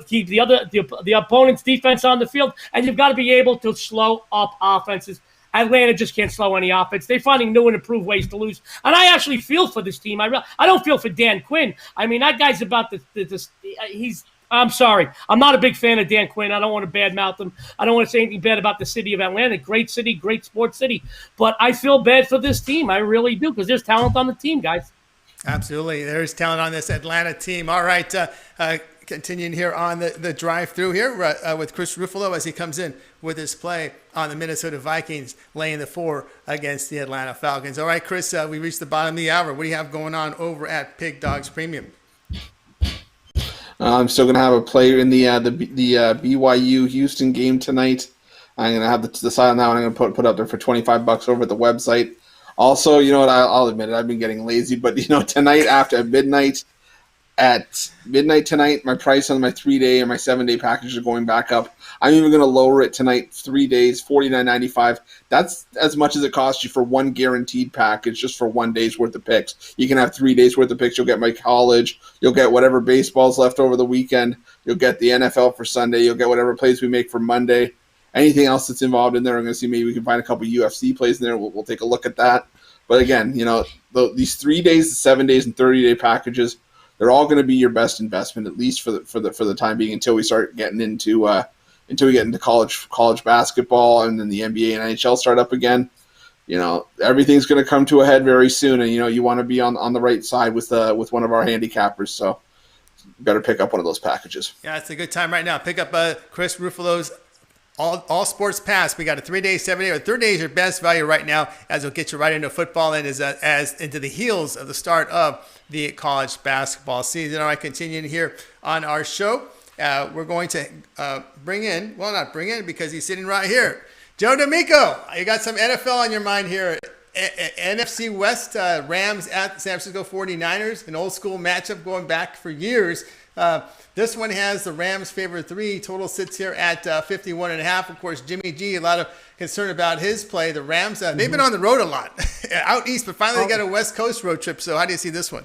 keep the opponent's defense on the field, and you've got to be able to slow up offenses. Atlanta just can't slow any offense. They're finding new and improved ways to lose. And I actually feel for this team. I don't feel for Dan Quinn. I mean, that guy's about I'm sorry. I'm not a big fan of Dan Quinn. I don't want to badmouth him. I don't want to say anything bad about the city of Atlanta. Great city, great sports city. But I feel bad for this team. I really do, because there's talent on the team, guys. Absolutely. There's talent on this Atlanta team. All right. Continuing here on the drive-through here with Chris Ruffalo as he comes in with his play on the Minnesota Vikings, laying the 4 against the Atlanta Falcons. All right, Chris, we reached the bottom of the hour. What do you have going on over at Pig Dogs Premium? I'm still going to have a player in the BYU Houston game tonight. I'm going to have to decide on that one. I'm going to put up there for $25 over at the website. Also, you know what? I'll admit it. I've been getting lazy, but tonight at midnight tonight, my price on my 3-day and my 7-day package are going back up. I'm even going to lower it tonight. 3 days, $49.95. That's as much as it costs you for one guaranteed package, just for 1 day's worth of picks. You can have 3 days worth of picks. You'll get my college. You'll get whatever baseball's left over the weekend. You'll get the NFL for Sunday. You'll get whatever plays we make for Monday. Anything else that's involved in there, I'm going to see maybe we can find a couple UFC plays in there. We'll take a look at that. But again, these 3 days, the 7 days, and 30-day packages, they're all going to be your best investment, at least for the time being, until we start getting into college basketball, and then the NBA and NHL start up again. Everything's going to come to a head very soon, and you want to be on the right side with one of our handicappers. So you better pick up one of those packages. Yeah, it's a good time right now. Pick up Chris Ruffalo's All Sports Pass. We got a 3-day, 7-day, or 3rd day is your best value right now, as it'll get you right into football and as into the heels of the start of the college basketball season. All right, continuing here on our show, we're going to not bring in because he's sitting right here. Joe D'Amico, you got some NFL on your mind here. NFC West, Rams at San Francisco 49ers, an old school matchup going back for years. This one has the Rams favored 3. Total sits here at 51.5. Of course, Jimmy G, a lot of concern about his play. The Rams, they've been on the road a lot out east, but finally they got a West Coast road trip. So how do you see this one?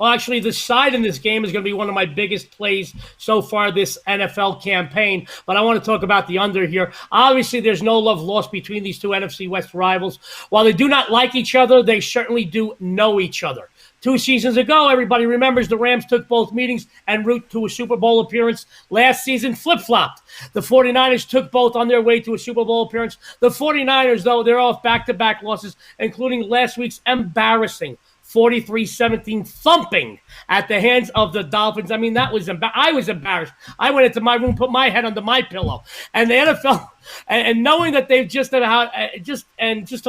Well, actually, the side in this game is going to be one of my biggest plays so far this NFL campaign. But I want to talk about the under here. Obviously, there's no love lost between these two NFC West rivals. While they do not like each other, they certainly do know each other. 2 seasons ago, everybody remembers the Rams took both meetings en route to a Super Bowl appearance. Last season, flip-flopped. The 49ers took both on their way to a Super Bowl appearance. The 49ers, though, they're off back-to-back losses, including last week's embarrassing 43-17 thumping at the hands of the Dolphins. I mean, that was I was embarrassed. I went into my room, put my head under my pillow. And the NFL, and knowing that they've just to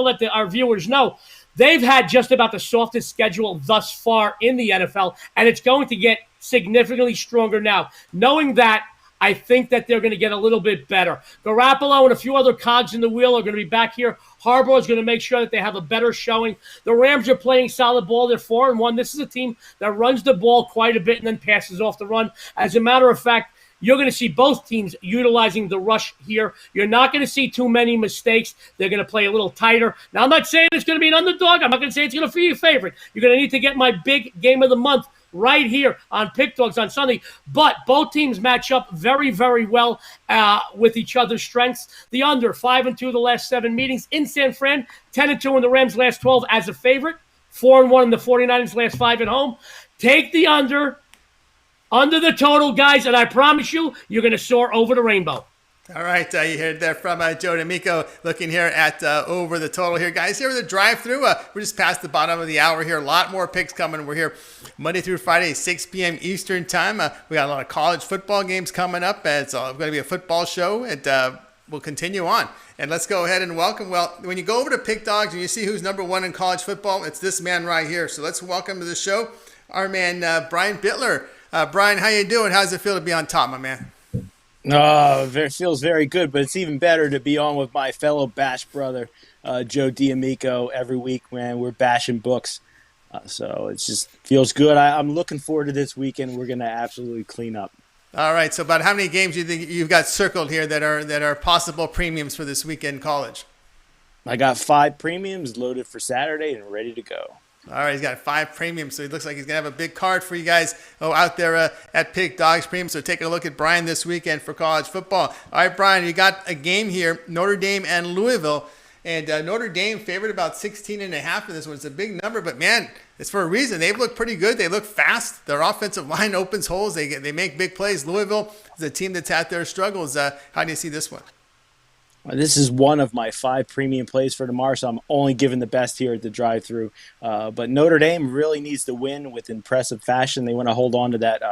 let our viewers know, they've had just about the softest schedule thus far in the NFL, and it's going to get significantly stronger now. Knowing that, I think that they're going to get a little bit better. Garoppolo and a few other cogs in the wheel are going to be back here. Harbaugh is going to make sure that they have a better showing. The Rams are playing solid ball. They're 4-1. This is a team that runs the ball quite a bit and then passes off the run. As a matter of fact, you're going to see both teams utilizing the rush here. You're not going to see too many mistakes. They're going to play a little tighter. Now, I'm not saying it's going to be an underdog. I'm not going to say it's going to be a favorite. You're going to need to get my big game of the month right here on Pick Dogs on Sunday. But both teams match up very, very well with each other's strengths. The under, 5-2 the last 7 meetings in San Fran, 10-2 in the Rams' last 12 as a favorite, 4-1 in the 49ers' last 5 at home. Take the under the total, guys, and I promise you, you're going to soar over the rainbow. All right, you heard that from Joe D'Amico looking here at over the total here. Guys, here with the drive-through. We're just past the bottom of the hour here. A lot more picks coming. We're here Monday through Friday, 6 p.m. Eastern time. We got a lot of college football games coming up. It's going to be a football show, and we'll continue on. And let's go ahead and welcome. Well, when you go over to Pick Dogs and you see who's number 1 in college football, it's this man right here. So let's welcome to the show our man, Brian Bittler. Brian, how you doing? How does it feel to be on top, my man? It feels very good, but it's even better to be on with my fellow bash brother, Joe D'Amico, every week, man. We're bashing books. So it just feels good. I'm looking forward to this weekend. We're going to absolutely clean up. All right. So about how many games do you think you've got circled here that are possible premiums for this weekend in college? I got 5 premiums loaded for Saturday and ready to go. All right, he's got 5 premiums, so he looks like he's going to have a big card for you guys out there at Pick Dogs Premium. So take a look at Brian this weekend for college football. All right, Brian, you got a game here, Notre Dame and Louisville. And Notre Dame favored about 16.5 in this one. It's a big number, but, man, it's for a reason. They've looked pretty good. They look fast. Their offensive line opens holes. They make big plays. Louisville is a team that's had their struggles. How do you see this one? This is one of my 5 premium plays for tomorrow, so I'm only giving the best here at the drive-thru. But Notre Dame really needs to win with impressive fashion. They want to hold on to that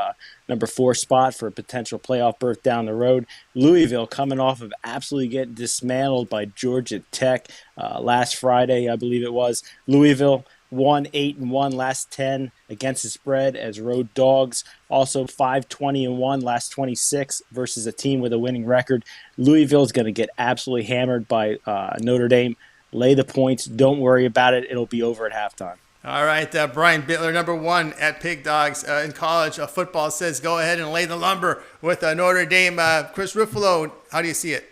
number 4 spot for a potential playoff berth down the road. Louisville coming off of absolutely getting dismantled by Georgia Tech last Friday, I believe it was. Louisville won 8-1 last 10 against the spread as road dogs. Also 5-20-1 last 26 versus a team with a winning record. Louisville is going to get absolutely hammered by Notre Dame. Lay the points. Don't worry about it. It'll be over at halftime. All right, Brian Bittler, number 1 at Pig Dogs in college football, says go ahead and lay the lumber with Notre Dame. Chris Ruffalo, how do you see it?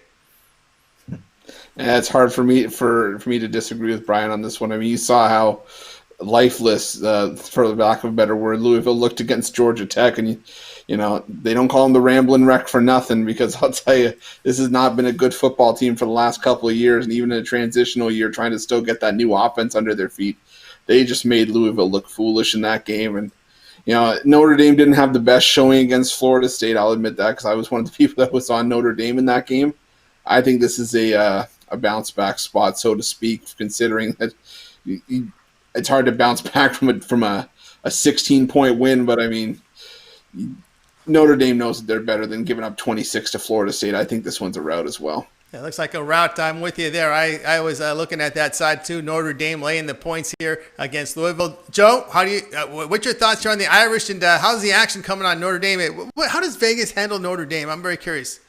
It's hard for me to disagree with Brian on this one. I mean, you saw how lifeless, for the lack of a better word, Louisville looked against Georgia Tech, and you know they don't call them the Ramblin' Wreck for nothing, because I'll tell you, this has not been a good football team for the last couple of years, and even in a transitional year, trying to still get that new offense under their feet. They just made Louisville look foolish in that game, and you know Notre Dame didn't have the best showing against Florida State. I'll admit that, because I was one of the people that was on Notre Dame in that game. I think this is a bounce back spot, so to speak, considering that it's hard to bounce back from a 16-point win. But I mean, Notre Dame knows that they're better than giving up 26 to Florida State. I think this one's a rout as well. Yeah, it looks like a rout. I'm with you there. I was looking at that side too. Notre Dame laying the points here against Louisville. Joe, how do you? What's your thoughts here on the Irish, and how's the action coming on Notre Dame? How does Vegas handle Notre Dame? I'm very curious.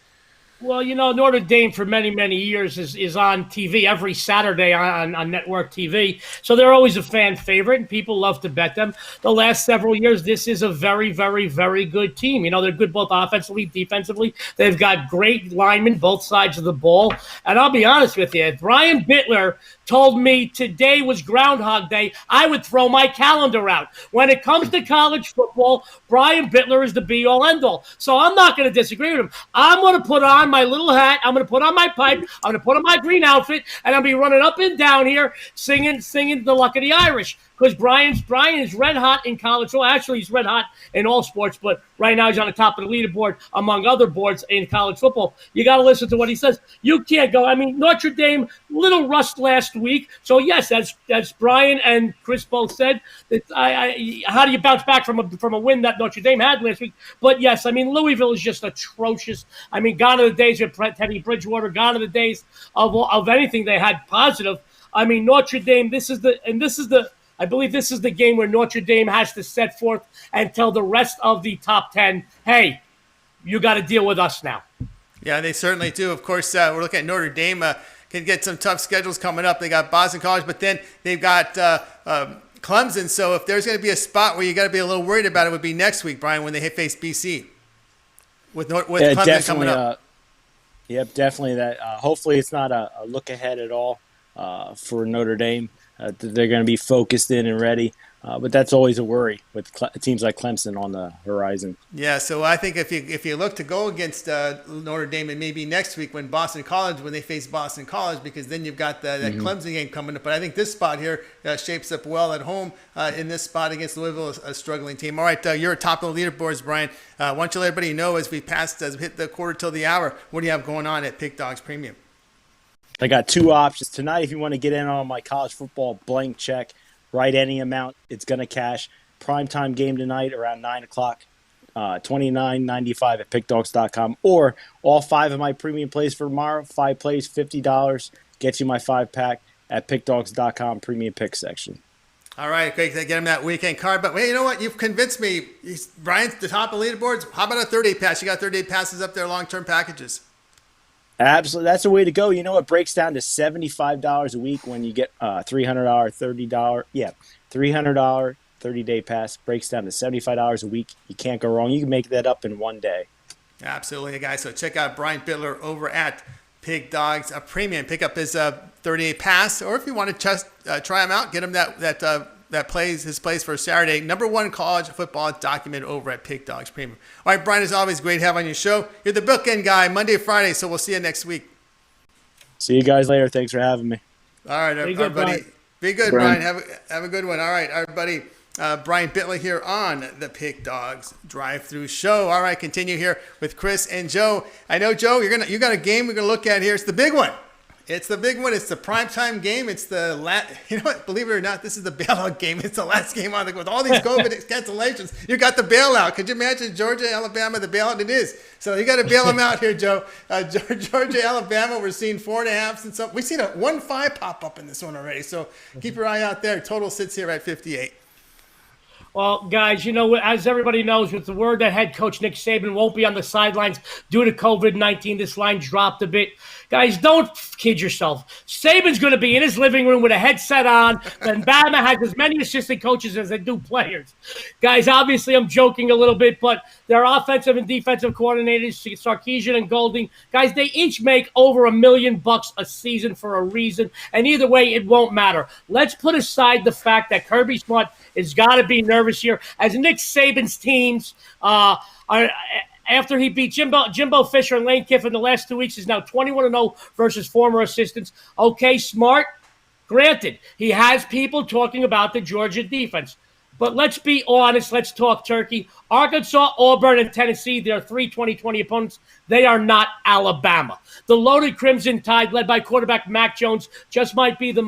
Well, Notre Dame for many, many years is on TV every Saturday on network TV. So they're always a fan favorite, and people love to bet them. The last several years, this is a very, very, very good team. They're good both offensively, defensively. They've got great linemen both sides of the ball. And I'll be honest with you, Brian Bittler told me today was Groundhog Day, I would throw my calendar out. When it comes to college football, Brian Bittler is the be-all, end-all. So I'm not going to disagree with him. I'm going to put on my little hat. I'm going to put on my pipe. I'm going to put on my green outfit, and I'll be running up and down here singing the Luck of the Irish. Because Brian is red hot in college. Well, actually, he's red hot in all sports, but right now he's on the top of the leaderboard among other boards in college football. You got to listen to what he says. You can't go. I mean, Notre Dame, little rust last week. So yes, as Brian and Chris both said, how do you bounce back from a win that Notre Dame had last week? But yes, I mean, Louisville is just atrocious. I mean, gone are the days of Teddy Bridgewater. Gone are the days of anything they had positive. I mean, Notre Dame. I believe this is the game where Notre Dame has to set forth and tell the rest of the top 10, hey, you got to deal with us now. Yeah, they certainly do. Of course, we're looking at Notre Dame. Can get some tough schedules coming up. They got Boston College, but then they've got Clemson. So if there's going to be a spot where you got to be a little worried about it, would be next week, Brian, when they face BC. With Clemson coming up. Yep, definitely that. Hopefully it's not a look ahead at all for Notre Dame. They're going to be focused in and ready. But that's always a worry with teams like Clemson on the horizon. Yeah, so I think if you look to go against Notre Dame, it may be next week when they face Boston College, because then you've got that Clemson game coming up. But I think this spot here shapes up well at home in this spot against Louisville, a struggling team. All right, you're top of the leaderboards, Brian. Why don't you let everybody know as we hit the quarter till the hour, what do you have going on at Pick Dogs Premium? I got two options tonight. If you want to get in on my college football blank check, write any amount, it's going to cash. Primetime game tonight around 9 o'clock, $29.95 at pickdogs.com. Or all 5 of my premium plays for tomorrow, 5 plays, $50, gets you my 5-pack at pickdogs.com premium pick section. All right, great to get him that weekend card. But wait, you know what? You've convinced me. Brian's the top of leaderboards. How about a 30-day pass? You got 30-day passes up there, long-term packages. Absolutely. That's the way to go. It breaks down to $75 a week when you get $300, $30. Yeah, $300 30-day pass breaks down to $75 a week. You can't go wrong. You can make that up in one day. Absolutely, guys. So check out Brian Bittler over at Pig Dogs Premium. Pick up his 30-day pass, or if you want to just try him out, get him that plays his plays for Saturday. Number 1 college football documented over at Pick Dogs Premium. All right, Brian, it's always great to have on your show. You're the bookend guy, Monday, Friday, so we'll see you next week. See you guys later. Thanks for having me. All right, everybody. Be good, Brian. Have a good one. All right, everybody. Brian Bittler here on the Pick Dogs Drive-Thru Show. All right, continue here with Chris and Joe. I know, Joe, you got a game we're going to look at here. It's the big one. It's the big one. It's the primetime game. It's the you know what? Believe it or not, this is the bailout game. It's the last game on with all these COVID cancellations. You got the bailout. Could you imagine Georgia, Alabama, the bailout? It is. So you got to bail them out here, Joe. Georgia, Alabama. We're seeing 4.5 and some. We've seen a 1-5 pop up in this one already. So keep your eye out there. Total sits here at 58. Well, guys, as everybody knows, with the word that head coach Nick Saban won't be on the sidelines due to COVID-19, this line dropped a bit. Guys, don't kid yourself. Saban's going to be in his living room with a headset on, and Bama has as many assistant coaches as they do players. Guys, obviously I'm joking a little bit, but their offensive and defensive coordinators, Sarkisian and Golding, guys, they each make over $1 million a season for a reason, and either way, it won't matter. Let's put aside the fact that Kirby Smart has got to be nervous here, as Nick Saban's teams are after he beat Jimbo Fisher and Lane Kiffin the last 2 weeks, is now 21-0 versus former assistants. Okay, Smart, granted, he has people talking about the Georgia defense. But let's be honest, let's talk turkey. Arkansas, Auburn, and Tennessee, they're 3 2020 opponents. They are not Alabama. The loaded Crimson Tide, led by quarterback Mac Jones, just might be the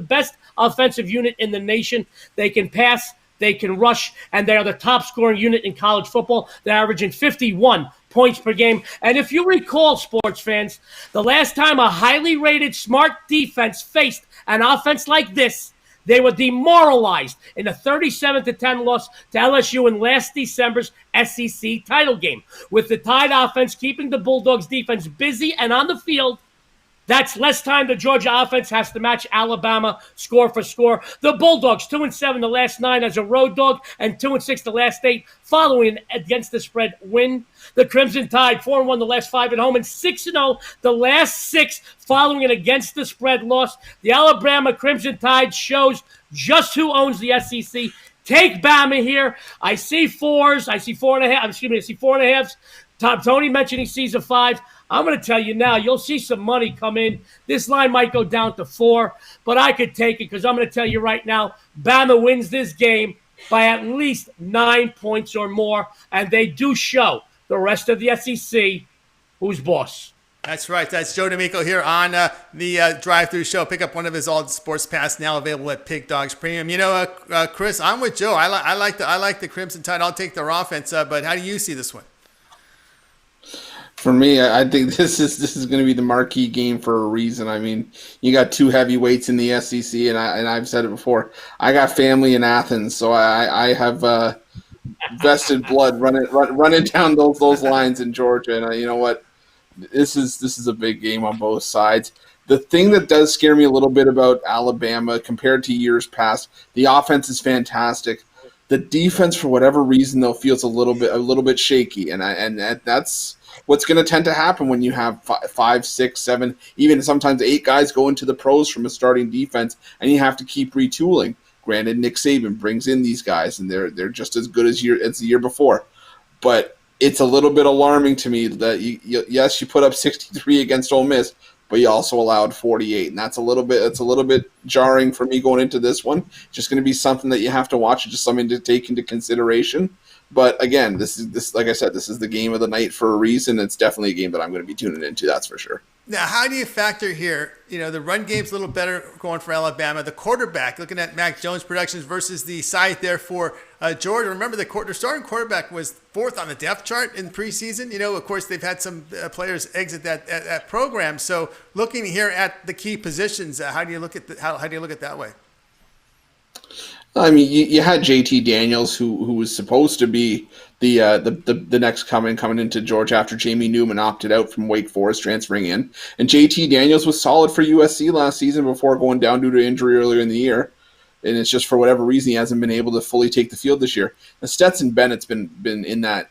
best offensive unit in the nation. They can pass, they can rush, and they are the top scoring unit in college football. They're averaging 51 points per game. And if you recall, sports fans, the last time a highly rated Smart defense faced an offense like this, They were demoralized in a 37-10 loss to LSU in last December's SEC title game, with the Tide offense keeping the Bulldogs defense busy and on the field. That's less time the Georgia offense has to match Alabama score for score. The Bulldogs 2-7 the last 9 as a road dog and 2-6 the last 8 following an against the spread win. The Crimson Tide 4-1 the last 5 at home and 6-0 the last 6 following an against the spread loss. The Alabama Crimson Tide shows just who owns the SEC. Take Bama here. I see 4s. I see 4.5. Excuse me. I see 4.5s. Tony mentioned he sees a 5. I'm going to tell you now, you'll see some money come in. This line might go down to 4, but I could take it because I'm going to tell you right now, Bama wins this game by at least 9 points or more, and they do show the rest of the SEC who's boss. That's right. That's Joe D'Amico here on the Drive-Thru Show. Pick up one of his all sports pass now available at Pig Dogs Premium. You know, Chris, I'm with Joe. I like the Crimson Tide. I'll take their offense. But how do you see this one? For me, I think this is going to be the marquee game for a reason. I mean, you got 2 heavyweights in the SEC, and I've said it before. I got family in Athens, so I have vested blood running down those lines in Georgia. And you know what? This is a big game on both sides. The thing that does scare me a little bit about Alabama compared to years past, the offense is fantastic. The defense, for whatever reason, though, feels a little bit shaky, and that's what's going to tend to happen when you have 5, 6, 7, even sometimes 8 guys go into the pros from a starting defense, and you have to keep retooling. Granted, Nick Saban brings in these guys, and they're just as good as the year before, but it's a little bit alarming to me that you put up 63 against Ole Miss, but you also allowed 48, and it's a little bit jarring for me going into this one. It's just going to be something that you have to watch, just something to take into consideration. But again, this like I said, this is the game of the night for a reason. It's definitely a game that I'm going to be tuning into. That's for sure. Now, how do you factor here? You know, the run game's a little better going for Alabama. The quarterback, looking at Mac Jones' productions versus the side there for Georgia. Remember, the starting quarterback was 4th on the depth chart in preseason. You know, of course, they've had some players exit that program. So, looking here at the key positions, how do you look at how do you look at that way? I mean, you had JT Daniels, who was supposed to be the next coming into Georgia after Jamie Newman opted out from Wake Forest, transferring in. And JT Daniels was solid for USC last season before going down due to injury earlier in the year. And it's just for whatever reason he hasn't been able to fully take the field this year. Now, Stetson Bennett's been in that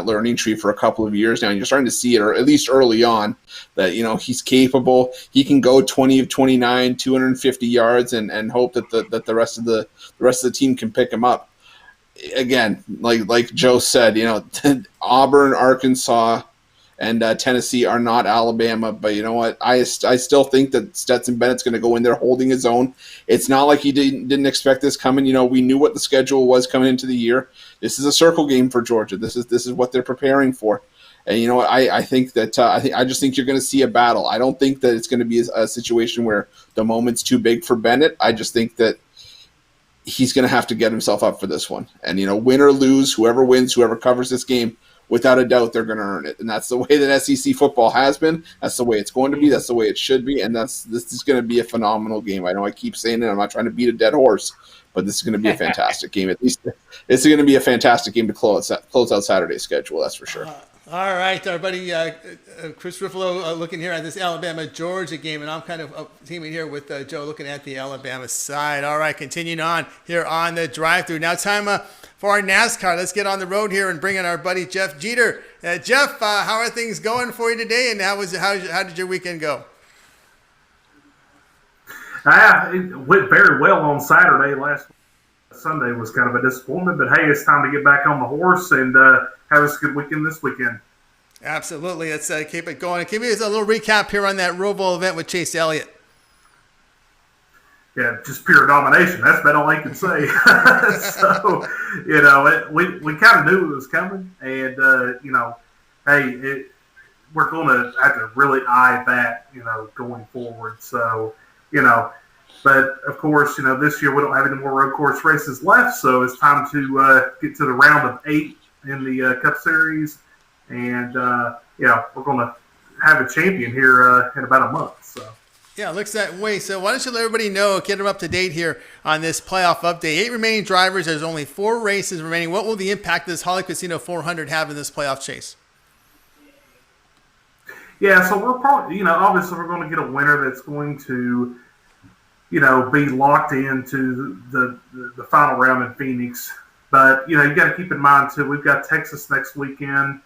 learning tree for a couple of years now, and you're starting to see it, or at least early on, that he's capable. He can go 20 of 29, 250 yards, and hope that the rest of the team can pick him up. Again, like Joe said, Auburn, Arkansas, and Tennessee are not Alabama, but you know what? I still think that Stetson Bennett's going to go in there holding his own. It's not like he didn't expect this coming. We knew what the schedule was coming into the year. This is a circle game for Georgia. This is what they're preparing for. And I think that I just think you're going to see a battle. I don't think that it's going to be a situation where the moment's too big for Bennett. I just think that he's going to have to get himself up for this one. And win or lose, whoever wins, whoever covers this game, without a doubt, they're going to earn it. And that's the way that SEC football has been. That's the way it's going to be. That's the way it should be. And this is going to be a phenomenal game. I know I keep saying it. I'm not trying to beat a dead horse, but this is going to be a fantastic game. At least it's going to be a fantastic game to close out Saturday's schedule. That's for sure. All right, our buddy Chris Ruffalo looking here at this Alabama-Georgia game, and I'm kind of teaming here with Joe looking at the Alabama side. All right, continuing on here on the drive-thru. Now time for our NASCAR. Let's get on the road here and bring in our buddy Jeff Jeter. Jeff, how are things going for you today, and how did your weekend go? It went very well on Saturday. Last Sunday was kind of a disappointment, but hey, it's time to get back on the horse and have us a good weekend this weekend. Absolutely. Let's keep it going. Give me a little recap here on that Roval event with Chase Elliott. Yeah, just pure domination. That's about all I can say. So, we kind of knew it was coming, and hey, we're going to have to really eye that, going forward. So, but of course, this year we don't have any more road course races left, so it's time to get to the round of 8 in the Cup Series, and we're going to have a champion here in about a month. So. Yeah, it looks that way. So why don't you let everybody know, get them up to date here on this playoff update. 8 remaining drivers. There's only 4 races remaining. What will the impact of this Holly Casino 400 have in this playoff chase? Yeah, so we're probably, obviously we're going to get a winner that's going to, be locked into the final round in Phoenix. But, you got to keep in mind, too, we've got Texas next weekend.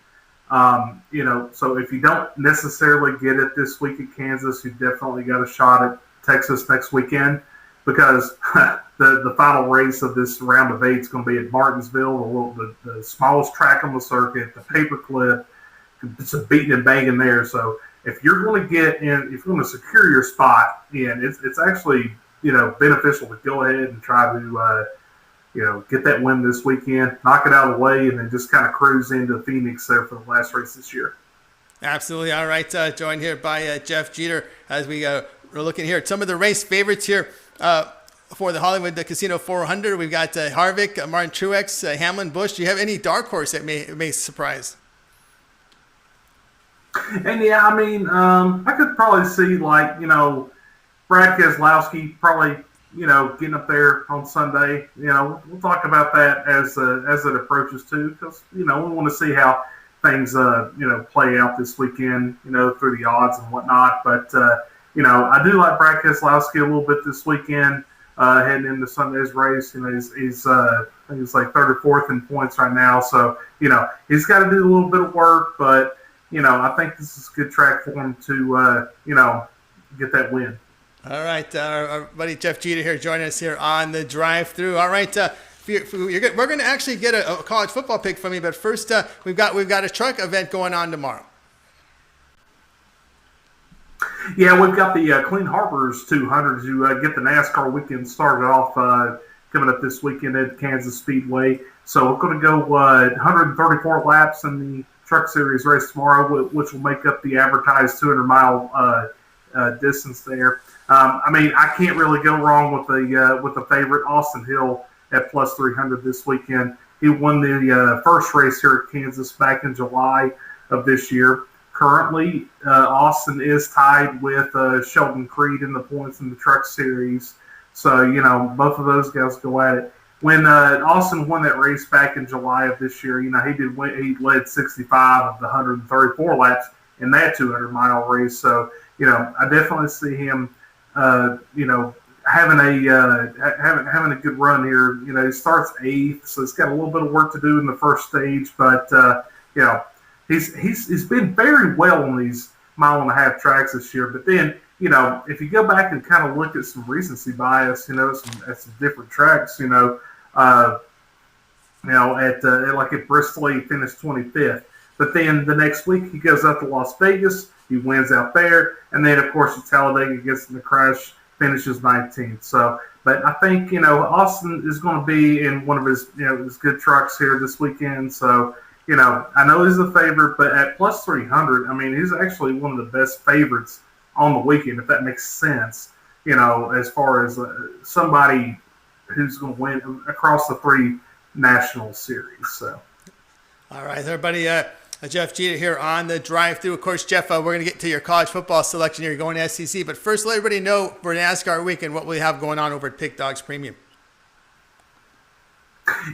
So if you don't necessarily get it this week at Kansas, you definitely got a shot at Texas next weekend because the final race of this round of 8 is going to be at Martinsville, the smallest track on the circuit, the paperclip. It's a beating and banging there. So if you're going to get in, if you're going to secure your spot in, it's actually, beneficial to go ahead and try to, get that win this weekend, knock it out of the way, and then just kind of cruise into Phoenix there for the last race this year. Absolutely. All right. Joined here by Jeff Jeter as we're looking here at some of the race favorites here for the Hollywood Casino 400. We've got Harvick, Martin Truex, Hamlin, Busch. Do you have any dark horse that may surprise? And yeah, I could probably see Brad Keselowski probably, getting up there on Sunday. We'll talk about that as it approaches too, because we want to see how things play out this weekend, through the odds and whatnot. But I do like Brad Keselowski a little bit this weekend, heading into Sunday's race. He's I think he's like 34th in points right now, so he's got to do a little bit of work, but. I think this is a good track for him to, get that win. All right. Our buddy Jeff Jeter here joining us here on the drive-through. All right. We're going to actually get a college football pick from you, but first we've got a truck event going on tomorrow. Yeah, we've got the Clean Harbors 200 to get the NASCAR weekend started off coming up this weekend at Kansas Speedway. So we're going to go 134 laps in the Truck Series race tomorrow, which will make up the advertised 200-mile distance there. I can't really go wrong with the favorite Austin Hill at plus 300 this weekend. He won the first race here at Kansas back in July of this year. Currently, Austin is tied with Sheldon Creed in the points in the Truck Series. So, both of those guys go at it. When Austin won that race back in July of this year, he led 65 of the 134 laps in that 200-mile race. So, I definitely see him, having a good run here. He starts 8th, so he's got a little bit of work to do in the first stage. But he's been very well on these mile-and-a-half tracks this year. But then, if you go back and kind of look at some recency bias, at some different tracks, at Bristol, he finished 25th. But then the next week he goes up to Las Vegas, he wins out there, and then of course at Talladega gets in the crash, finishes 19th. So, but I think Austin is going to be in one of his his good trucks here this weekend. So, I know he's a favorite, but at plus 300, he's actually one of the best favorites on the weekend, if that makes sense, as far as somebody who's going to win across the 3 national series. So, all right, everybody, Jeff Jeter here on the drive-through. Of course, Jeff, we're going to get to your college football selection here. You're going to SEC, but first let everybody know for NASCAR weekend what we have going on over at Pick Dogs Premium.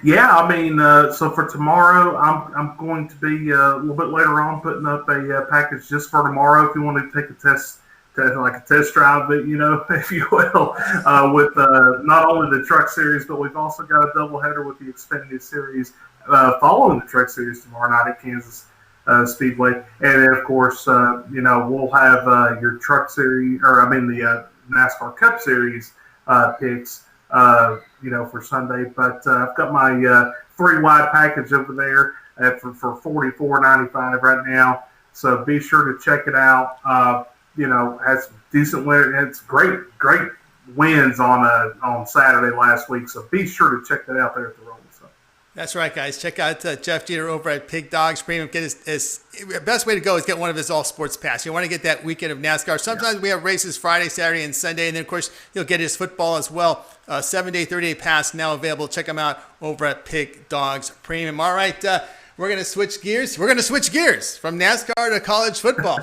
Yeah, so for tomorrow, I'm going to be a little bit later on putting up a package just for tomorrow. If you want to take a test drive, if you will, with not only the Truck Series, but we've also got a doubleheader with the Xfinity Series following the Truck Series tomorrow night at Kansas Speedway, and then of course, we'll have your Truck Series, the NASCAR Cup Series picks. For Sunday, but I've got my 3-wide package over there for $44.95 right now. So be sure to check it out. Has some decent win. It's great wins on Saturday last week. So be sure to check that out there at the Rolling. That's right, guys. Check out Jeff Jeter over at Pig Dogs Premium. Get his best way to go is get one of his all sports pass. You want to get that weekend of NASCAR. Sometimes we have races Friday, Saturday, and Sunday, and then of course you'll get his football as well. 7-day, 30-day pass now available. Check them out over at Pig Dogs Premium. All right, we're going to switch gears. We're going to switch gears from NASCAR to college football,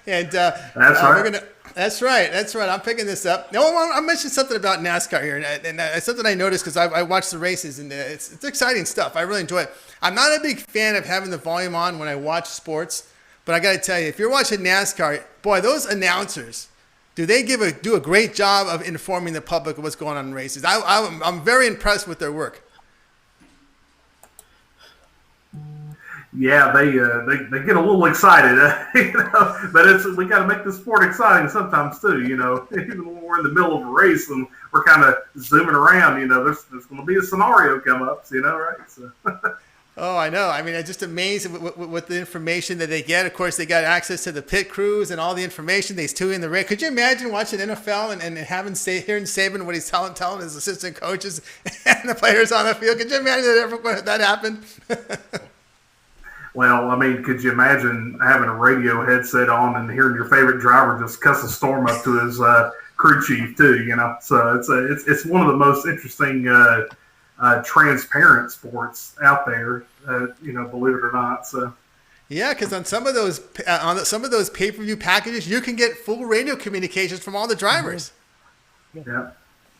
and that's right. That's right. That's right. I'm picking this up. No, I mentioned something about NASCAR here, and it's something I noticed because I watched the races, and it's exciting stuff. I really enjoy it. I'm not a big fan of having the volume on when I watch sports, but I got to tell you, if you're watching NASCAR, boy, those announcers, do a great job of informing the public of what's going on in races. I'm very impressed with their work. Yeah, they get a little excited, but we got to make the sport exciting sometimes too, Even when we're in the middle of a race and we're kind of zooming around, there's going to be a scenario come up, right? So. Oh, I know. I mean, I'm just amazed with the information that they get. Of course, they got access to the pit crews and all the information. They tune in the race. Could you imagine watching NFL and hearing Saban what he's telling his assistant coaches and the players on the field? Could you imagine that happened? Well, I mean, could you imagine having a radio headset on and hearing your favorite driver just cuss a storm up to his crew chief too? So it's one of the most interesting. Transparent sports out there, believe it or not. So, yeah, because on some of those pay-per-view packages, you can get full radio communications from all the drivers. Yeah,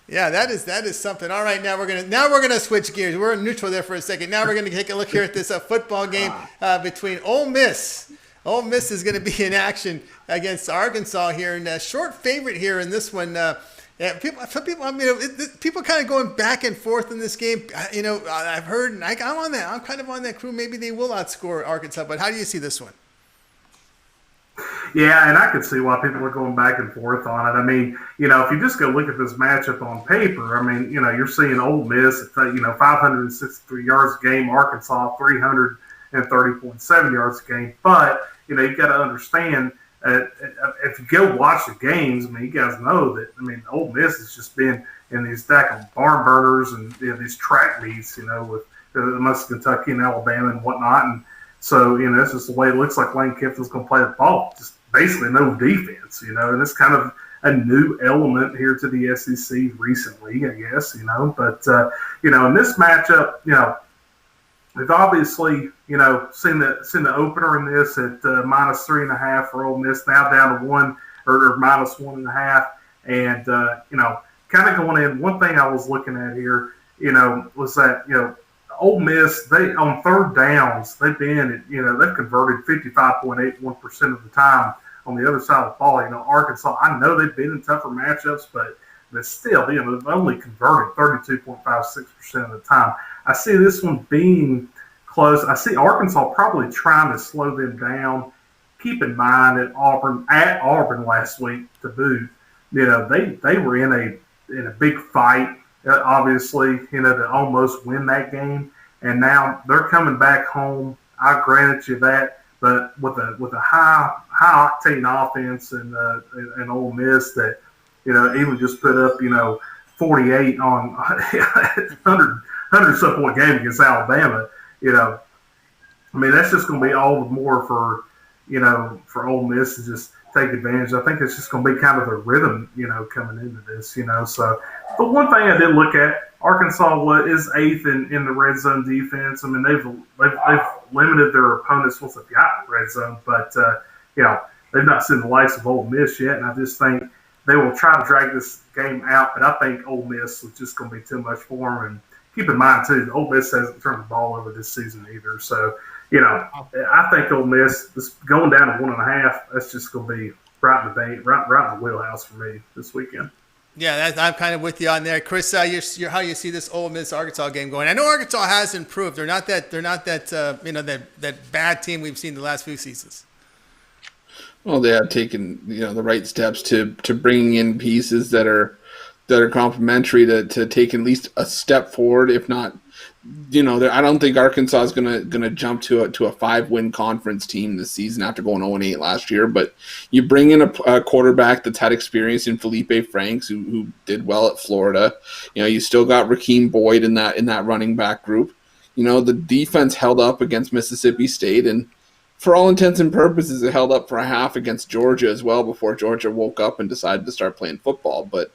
yeah, that is something. All right, now we're gonna switch gears. We're in neutral there for a second. Now we're gonna take a look here at this football game between Ole Miss. Ole Miss is going to be in action against Arkansas here, and a short favorite here in this one. Yeah, people kind of going back and forth in this game. I've heard, and I'm kind of on that crew. Maybe they will outscore Arkansas, but how do you see this one? Yeah, and I could see why people are going back and forth on it. I mean, if you just go look at this matchup on paper, I mean, you're seeing Ole Miss at 563 yards a game, Arkansas 330.7 yards a game. But you got to understand. If you go watch the games, I mean, you guys know that. I mean, Ole Miss has just been in these barn burners and these track meets, with most of Kentucky and Alabama and whatnot. And so, that's just the way it looks like Lane Kiffin's going to play the ball. Just basically no defense, and it's kind of a new element here to the SEC recently, I guess, But, in this matchup, we've obviously, seen the opener in this at -3.5 for Ole Miss, now down to -1 or -1.5, and kind of going in. One thing I was looking at here, was that Ole Miss, they on third downs, they've been, they've converted 55.81% of the time on the other side of the ball. Arkansas, I know they've been in tougher matchups, but still, they've only converted 32.56% of the time. I see this one being close. I see Arkansas probably trying to slow them down. Keep in mind that Auburn last week to boot, they were in a big fight, obviously, to almost win that game. And now they're coming back home. I granted you that, but with a high octane offense and Ole Miss that even just put up 48 on 100-some point game against Alabama. I mean, that's just going to be all the more for Ole Miss to just take advantage. I think it's just going to be kind of the rhythm, coming into this, So, but one thing I did look at, Arkansas is 8th in the red zone defense. I mean, they've limited their opponents once they've got red zone, but they've not seen the likes of Ole Miss yet, and I just think they will try to drag this game out. But I think Ole Miss is just going to be too much for them. And keep in mind too, Ole Miss hasn't turned the ball over this season either. So, I think Ole Miss is going down to 1.5. That's just going to be right in the wheelhouse for me this weekend. Yeah, I'm kind of with you on there, Chris. How you see this Ole Miss Arkansas game going? I know Arkansas has improved. They're not that that bad team we've seen the last few seasons. Well, they have taken the right steps to bringing in pieces that are complementary to take at least a step forward, if not. I don't think Arkansas is gonna jump to a 5-win conference team this season after going 0-8 last year. But you bring in a quarterback that's had experience in Felipe Franks, who did well at Florida. You still got Raheem Boyd in that running back group. The defense held up against Mississippi State, and for all intents and purposes, it held up for a half against Georgia as well before Georgia woke up and decided to start playing football. But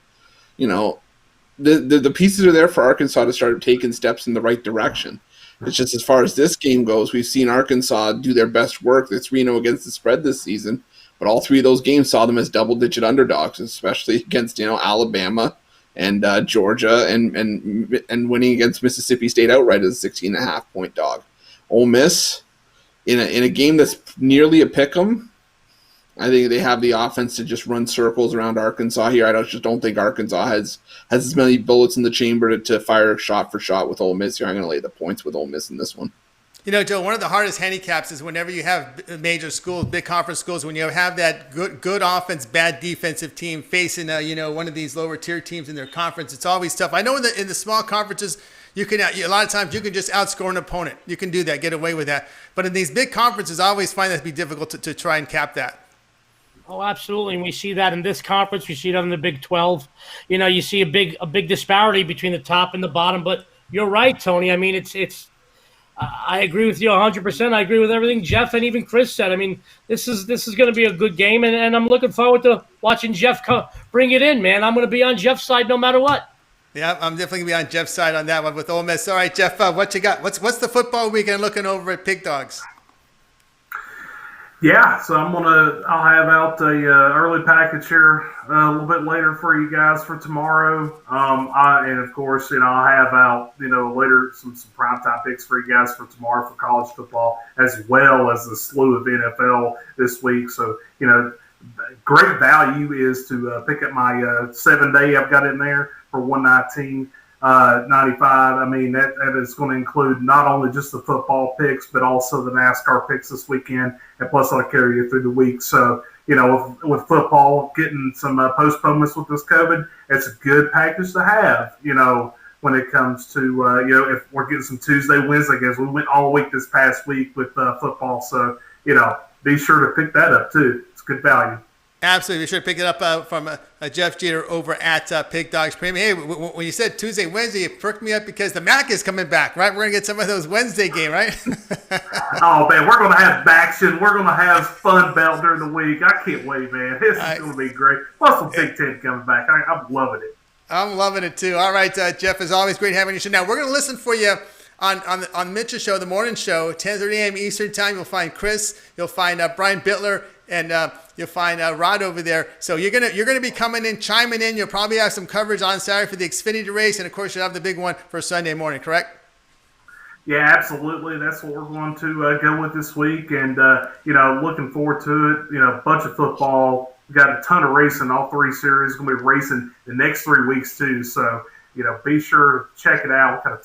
the pieces are there for Arkansas to start taking steps in the right direction. It's just as far as this game goes, we've seen Arkansas do their best work. They're 3-0 against the spread this season, but but all three of those games saw them as double-digit underdogs, especially against Alabama and Georgia, and winning against Mississippi State outright as a 16.5-point dog. Ole Miss in a game that's nearly a pick'em. I think they have the offense to just run circles around Arkansas here. I just don't think Arkansas has as many bullets in the chamber to fire shot for shot with Ole Miss here. I'm going to lay the points with Ole Miss in this one. Joe, one of the hardest handicaps is whenever you have major schools, big conference schools, when you have that good offense, bad defensive team facing one of these lower tier teams in their conference. It's always tough. I know in the small conferences, you can a lot of times you can just outscore an opponent. You can do that, get away with that. But in these big conferences, I always find that to be difficult to try and cap that. Oh, absolutely. And we see that in this conference. We see that in the Big 12. You see a big disparity between the top and the bottom. But you're right, Tony. I mean, it's. I agree with you 100%. I agree with everything Jeff and even Chris said. I mean, this is going to be a good game, and I'm looking forward to watching Jeff bring it in, man. I'm going to be on Jeff's side no matter what. Yeah, I'm definitely going to be on Jeff's side on that one with Ole Miss. All right, Jeff, what you got? What's the football weekend looking over at Pig Dogs? Yeah, so I'll have out a early package here a little bit later for you guys for tomorrow. And of course, I'll have out later some primetime picks for you guys for tomorrow for college football, as well as the slew of NFL this week. So great value is to pick up my 7-day I've got in there for $119.95. I mean, that is going to include not only just the football picks, but also the NASCAR picks this weekend, and plus I'll carry you through the week. So, with football getting some postponements with this COVID, it's a good package to have, when it comes to, if we're getting some Tuesday, Wednesday games. We went all week this past week with football. So, be sure to pick that up too. It's good value. Absolutely. Be sure to pick it up from Jeff Jeter over at Pig Dogs Premium. Hey, when you said Tuesday, Wednesday, it perked me up because the MAC is coming back, right? We're going to get some of those Wednesday games, right? Oh, man, we're going to have action. We're going to have Fun Belt during the week. I can't wait, man. This is going to be great. Plus some Big Ten coming back. I'm loving it. I'm loving it, too. All right, Jeff, as always, great having you. Now, we're going to listen for you on Mitch's show, the morning show, 10:30 a.m. Eastern time. You'll find Chris. You'll find Brian Bittler. And you'll find Rod over there. So you're gonna be coming in, chiming in. You'll probably have some coverage on Saturday for the Xfinity race, and of course you'll have the big one for Sunday morning. Correct? Yeah, absolutely. That's what we're going to go with this week, and looking forward to it. A bunch of football. We got a ton of racing. All three series going to be racing the next 3 weeks too. So be sure to check it out. We've got a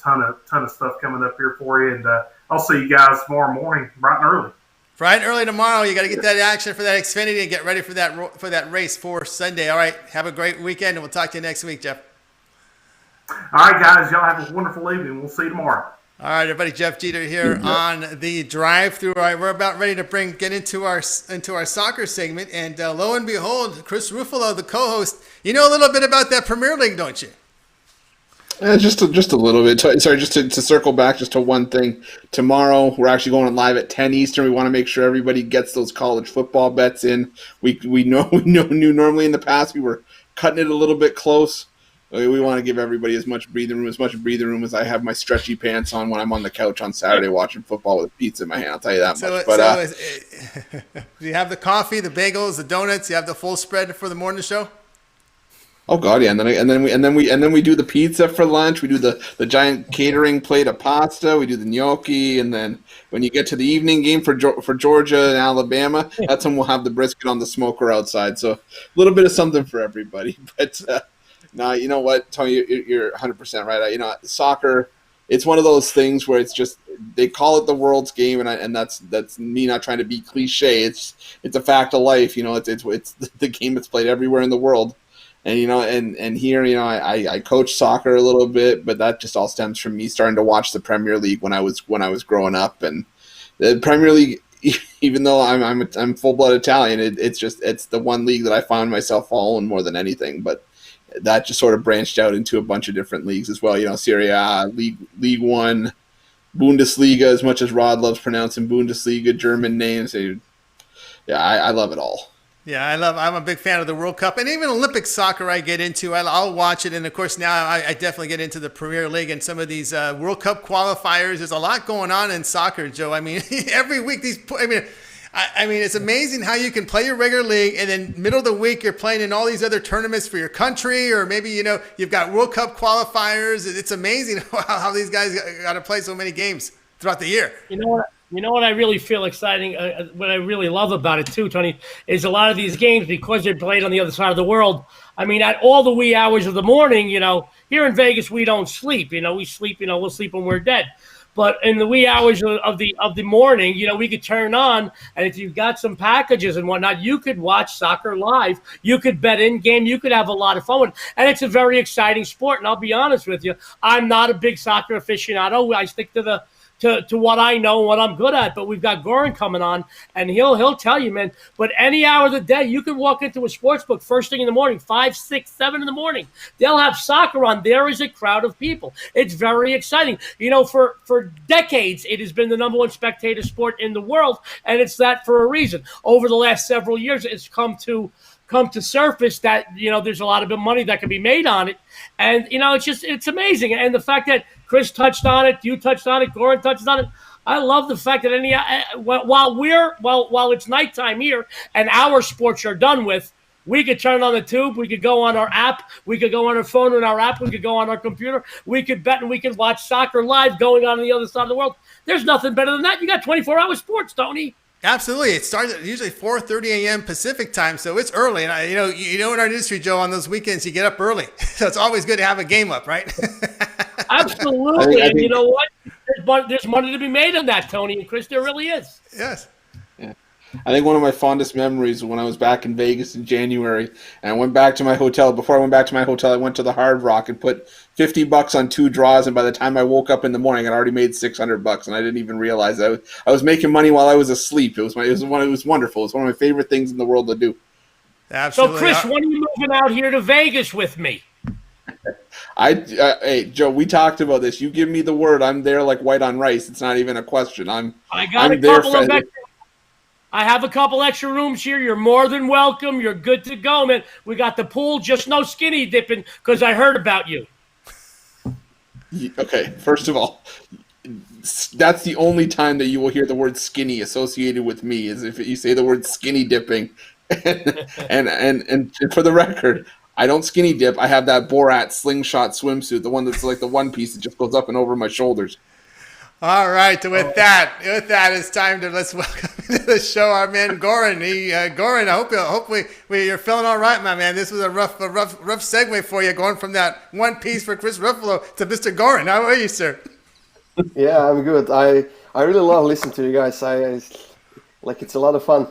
ton of stuff coming up here for you, and I'll see you guys tomorrow morning, bright and early. Bright and early tomorrow. You got to get that action for that Xfinity and get ready for that race for Sunday. All right. Have a great weekend, and we'll talk to you next week, Jeff. All right, guys. Y'all have a wonderful evening. We'll see you tomorrow. All right, everybody. Jeff Jeter here on the drive-through. All right, we're about ready to get into our soccer segment, and lo and behold, Chris Ruffalo, the co-host. You know a little bit about that Premier League, don't you? Just a little bit. Sorry, just to circle back just to one thing. Tomorrow, we're actually going live at 10 Eastern. We want to make sure everybody gets those college football bets in. We knew normally in the past we were cutting it a little bit close. We want to give everybody as much breathing room as I have my stretchy pants on when I'm on the couch on Saturday watching football with pizza in my hand. I'll tell you that much. But you have the coffee, the bagels, the donuts. You have the full spread for the morning show. Oh God, yeah, and then we do the pizza for lunch. We do the giant catering plate of pasta. We do the gnocchi, and then when you get to the evening game for Georgia and Alabama, that's when we'll have the brisket on the smoker outside. So a little bit of something for everybody. But no, you know what, Tony, you're 100% right. Soccer, it's one of those things where it's just they call it the world's game, and that's me not trying to be cliche. It's a fact of life. It's the game that's played everywhere in the world. And here, I coach soccer a little bit, but that just all stems from me starting to watch the Premier League when I was growing up. And the Premier League, even though I'm full-blood Italian, it's the one league that I found myself following more than anything. But that just sort of branched out into a bunch of different leagues as well. Serie A, League One, Bundesliga, as much as Rod loves pronouncing Bundesliga, German names. Yeah, I love it all. Yeah, I'm a big fan of the World Cup, and even Olympic soccer I get into. I'll watch it, and of course now I definitely get into the Premier League and some of these World Cup qualifiers. There's a lot going on in soccer, Joe. I mean, every week I mean, it's amazing how you can play your regular league and then middle of the week you're playing in all these other tournaments for your country, or maybe, you've got World Cup qualifiers. It's amazing how these guys got to play so many games throughout the year. You know what I really feel exciting, what I really love about it too, Tony, is a lot of these games, because they're played on the other side of the world. I mean, at all the wee hours of the morning, here in Vegas, we don't sleep. We sleep, we'll sleep when we're dead. But in the wee hours of the morning, we could turn on, and if you've got some packages and whatnot, you could watch soccer live. You could bet in game. You could have a lot of fun with it. And it's a very exciting sport. And I'll be honest with you, I'm not a big soccer aficionado. I stick to what I know and what I'm good at. But we've got Goran coming on, and he'll tell you, man. But any hour of the day, you can walk into a sports book first thing in the morning, 5, 6, 7 in the morning. They'll have soccer on. There is a crowd of people. It's very exciting. For decades, it has been the number one spectator sport in the world, and it's that for a reason. Over the last several years, it's come to surface that there's a lot of money that can be made on it, and it's amazing. And the fact that Chris touched on it, you touched on it, Goran touched on it. I love the fact that while it's nighttime here and our sports are done with, we could turn on the tube. We could go on our app. We could go on our phone with our app. We could go on our computer. We could bet and we could watch soccer live going on the other side of the world. There's nothing better than that. You got 24-hour sports, Tony. Absolutely. It starts at usually 4:30 a.m. Pacific time, so it's early. And in our industry, Joe, on those weekends you get up early, so it's always good to have a game up, right? Absolutely. And you know what? There's money to be made on that, Tony and Chris. There really is. Yes. Yeah. I think one of my fondest memories when I was back in Vegas in January, and I went back to my hotel. Before I went back to my hotel, I went to the Hard Rock and put $50 on 2 draws, and by the time I woke up in the morning, I'd already made $600, and I didn't even realize I was making money while I was asleep. It was wonderful. It's one of my favorite things in the world to do. Absolutely. So, Chris, when are you moving out here to Vegas with me? Hey, Joe, we talked about this. You give me the word, I'm there like white on rice. It's not even a question. I have a couple extra rooms here. You're more than welcome. You're good to go, man. We got the pool, just no skinny dipping, because I heard about you. Okay, first of all, that's the only time that you will hear the word skinny associated with me, is if you say the word skinny dipping. And for the record, I don't skinny dip. I have that Borat slingshot swimsuit, the one that's like the one piece that just goes up and over my shoulders. All right. With that, it's time to let's welcome to the show our man Goran. Goran, I hope you're feeling all right, my man. This was a rough segue for you, going from that one piece for Chris Ruffalo to Mr. Goran. How are you, sir? Yeah, I'm good. I really love listening to you guys. It's a lot of fun.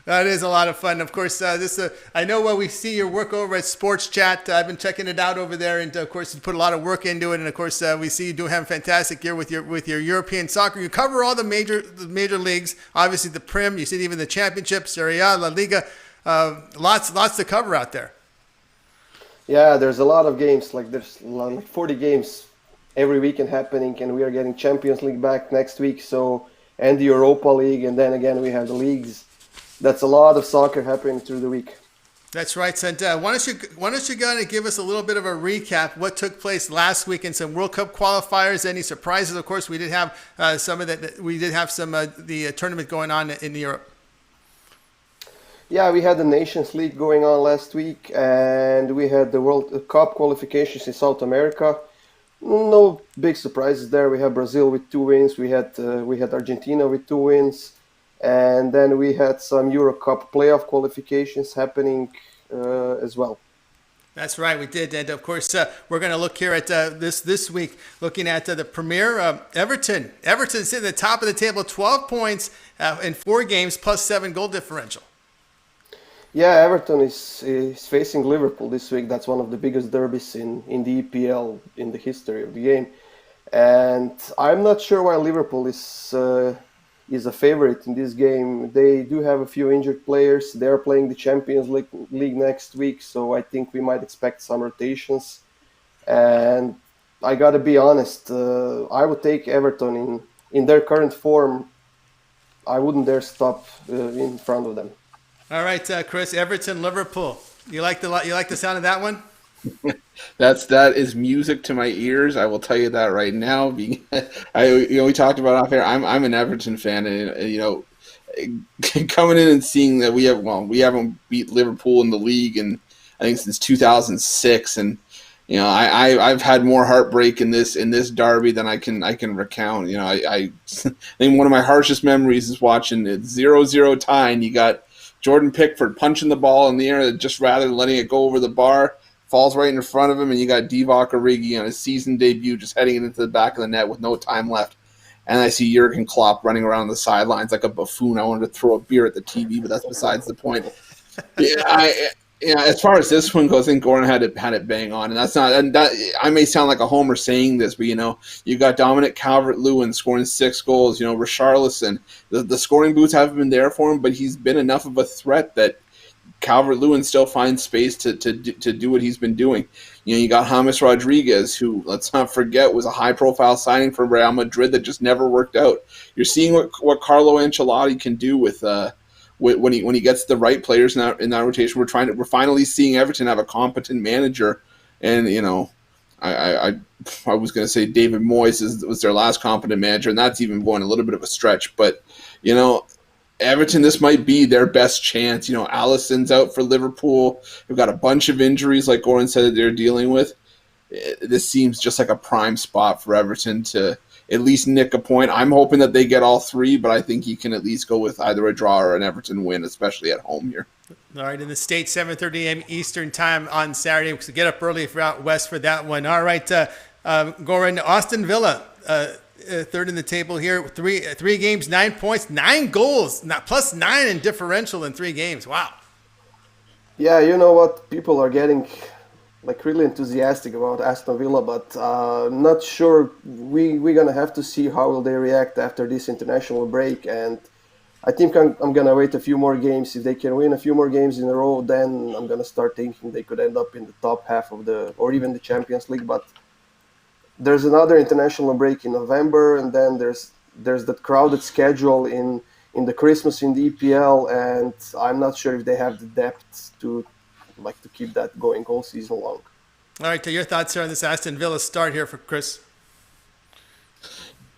That is a lot of fun. Of course, I know we see your work over at Sports Chat. I've been checking it out over there, and of course, you put a lot of work into it. And of course, we see you do have a fantastic year with your European soccer. You cover all the major leagues. Obviously, the Prim. You see even the Championship, Serie A, La Liga. Lots to cover out there. Yeah, there's a lot of games. There's 40 games every weekend happening, and we are getting Champions League back next week. So, and the Europa League, and then again we have the leagues. That's a lot of soccer happening through the week. That's right. So, why don't you go and give us a little bit of a recap what took place last week in some World Cup qualifiers? Any surprises? Of course, we did have some of that. We did have some the tournament going on in Europe. Yeah, we had the Nations League going on last week, and we had the World Cup qualifications in South America. No big surprises there. We have Brazil with 2 wins. We had Argentina with 2 wins. And then we had some Euro Cup playoff qualifications happening as well. That's right, we did. And of course, we're going to look here at this week, looking at the Premier. Everton sitting at the top of the table, 12 points in 4 games, plus 7 goal differential. Yeah, Everton is facing Liverpool this week. That's one of the biggest derbies in the EPL in the history of the game. And I'm not sure why Liverpool is a favorite in this game. They do have a few injured players. They're playing the Champions League next week, so I think we might expect some rotations. And I got to be honest, I would take Everton in their current form. I wouldn't dare stop in front of them. All right, Chris, Everton, Liverpool. You like the sound of that one? That is music to my ears. I will tell you that right now. We talked about off air. I'm an Everton fan, and coming in and seeing that we haven't beat Liverpool in the league in I think since 2006, and I've had more heartbreak in this derby than I can recount. I think one of my harshest memories is watching it 0-0 tie, and you got Jordan Pickford punching the ball in the air, just rather than letting it go over the bar, falls right in front of him, and you got Divock Origi on his season debut just heading into the back of the net with no time left. And I see Jurgen Klopp running around the sidelines like a buffoon. I wanted to throw a beer at the TV, but that's besides the point. As far as this one goes, I think Gordon had it bang on, and that's not. And that I may sound like a homer saying this, but you got Dominic Calvert-Lewin scoring 6 goals. Richarlison, the scoring boots haven't been there for him, but he's been enough of a threat that Calvert-Lewin still finds space to do what he's been doing. You got James Rodriguez, who, let's not forget, was a high-profile signing for Real Madrid that just never worked out. You're seeing what Carlo Ancelotti can do with when he gets the right players in that rotation. We're finally seeing Everton have a competent manager, and I was going to say David Moyes was their last competent manager, and that's even going a little bit of a stretch, but Everton, this might be their best chance. Alisson's out for Liverpool. They've got a bunch of injuries, like Gordon said, that they're dealing with. This seems just like a prime spot for Everton to at least nick a point. I'm hoping that they get all 3, but I think you can at least go with either a draw or an Everton win, especially at home here. All right, in the States, 7:30 a.m. Eastern time on Saturday. So get up early if you're out west for that one. All right, Goran, Aston Villa. Third in the table here, three games, 9 points, 9 goals, plus 9 in differential in 3 games. Wow. Yeah, you know what? People are getting really enthusiastic about Aston Villa, but not sure. We're gonna have to see how will they react after this international break, and I think I'm gonna wait a few more games. If they can win a few more games in a row, then I'm gonna start thinking they could end up in the top half of or even the Champions League. But there's another international break in November, and then there's that crowded schedule in the Christmas in the EPL, and I'm not sure if they have the depth to keep that going all season long. All right, your thoughts here on this Aston Villa start here for Chris?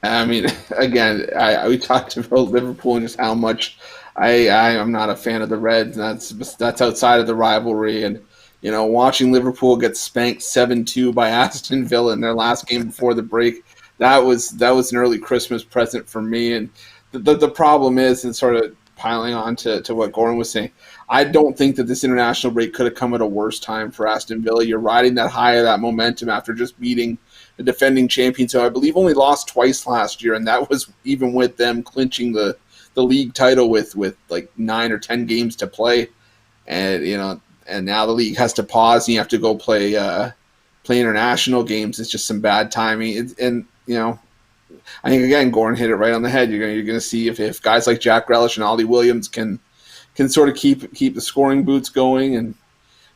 I mean, again, we talked about Liverpool and just how much I am not a fan of the Reds, and that's outside of the rivalry. And watching Liverpool get spanked 7-2 by Aston Villa in their last game before the break, that was an early Christmas present for me. And the problem is, and sort of piling on to what Gordon was saying, I don't think that this international break could have come at a worse time for Aston Villa. You're riding that high of that momentum after just beating the defending champions, who I believe only lost twice last year, and that was even with them clinching the league title with like 9 or 10 games to play. And and now the league has to pause, and you have to go play international games. It's just some bad timing. I think, again, Gordon hit it right on the head. You're going to see if guys like Jack Grealish and Ollie Williams can sort of keep the scoring boots going, and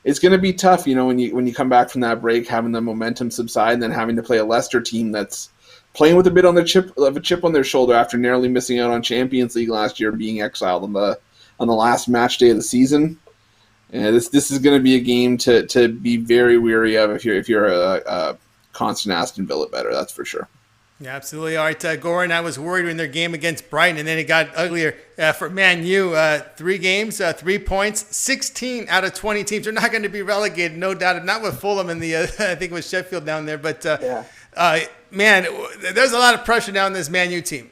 it's going to be tough. When you come back from that break, having the momentum subside, and then having to play a Leicester team that's playing with a bit a chip on their shoulder after narrowly missing out on Champions League last year, being exiled on the last match day of the season. And this is going to be a game to be very weary of if you're a constant Aston Villa bettor, that's for sure. Yeah, absolutely. All right, Goran, I was worried in their game against Brighton, and then it got uglier for Man U. 3 games, 3 points, 16 out of 20 teams. They're not going to be relegated, no doubt. Not with Fulham and I think it was Sheffield down there. But, man, there's a lot of pressure down this Man U team.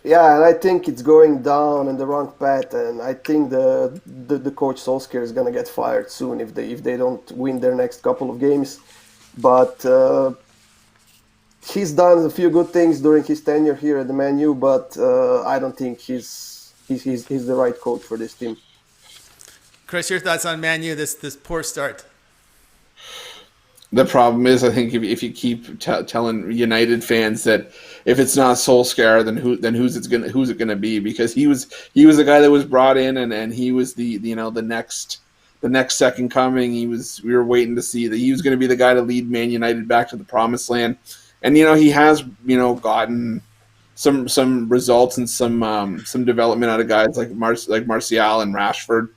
Yeah, and I think it's going down in the wrong path, and I think the coach Solskjaer is going to get fired soon if they don't win their next couple of games. But he's done a few good things during his tenure here at the Man U, but I don't think he's the right coach for this team. Chris, your thoughts on Man U, this poor start? The problem is, I think if you keep telling United fans that if it's not Solskjaer, then who's it gonna be? Because he was the guy that was brought in, and he was the next second coming. We were waiting to see that he was going to be the guy to lead Man United back to the promised land. And he has gotten some results and some development out of guys like Martial and Rashford.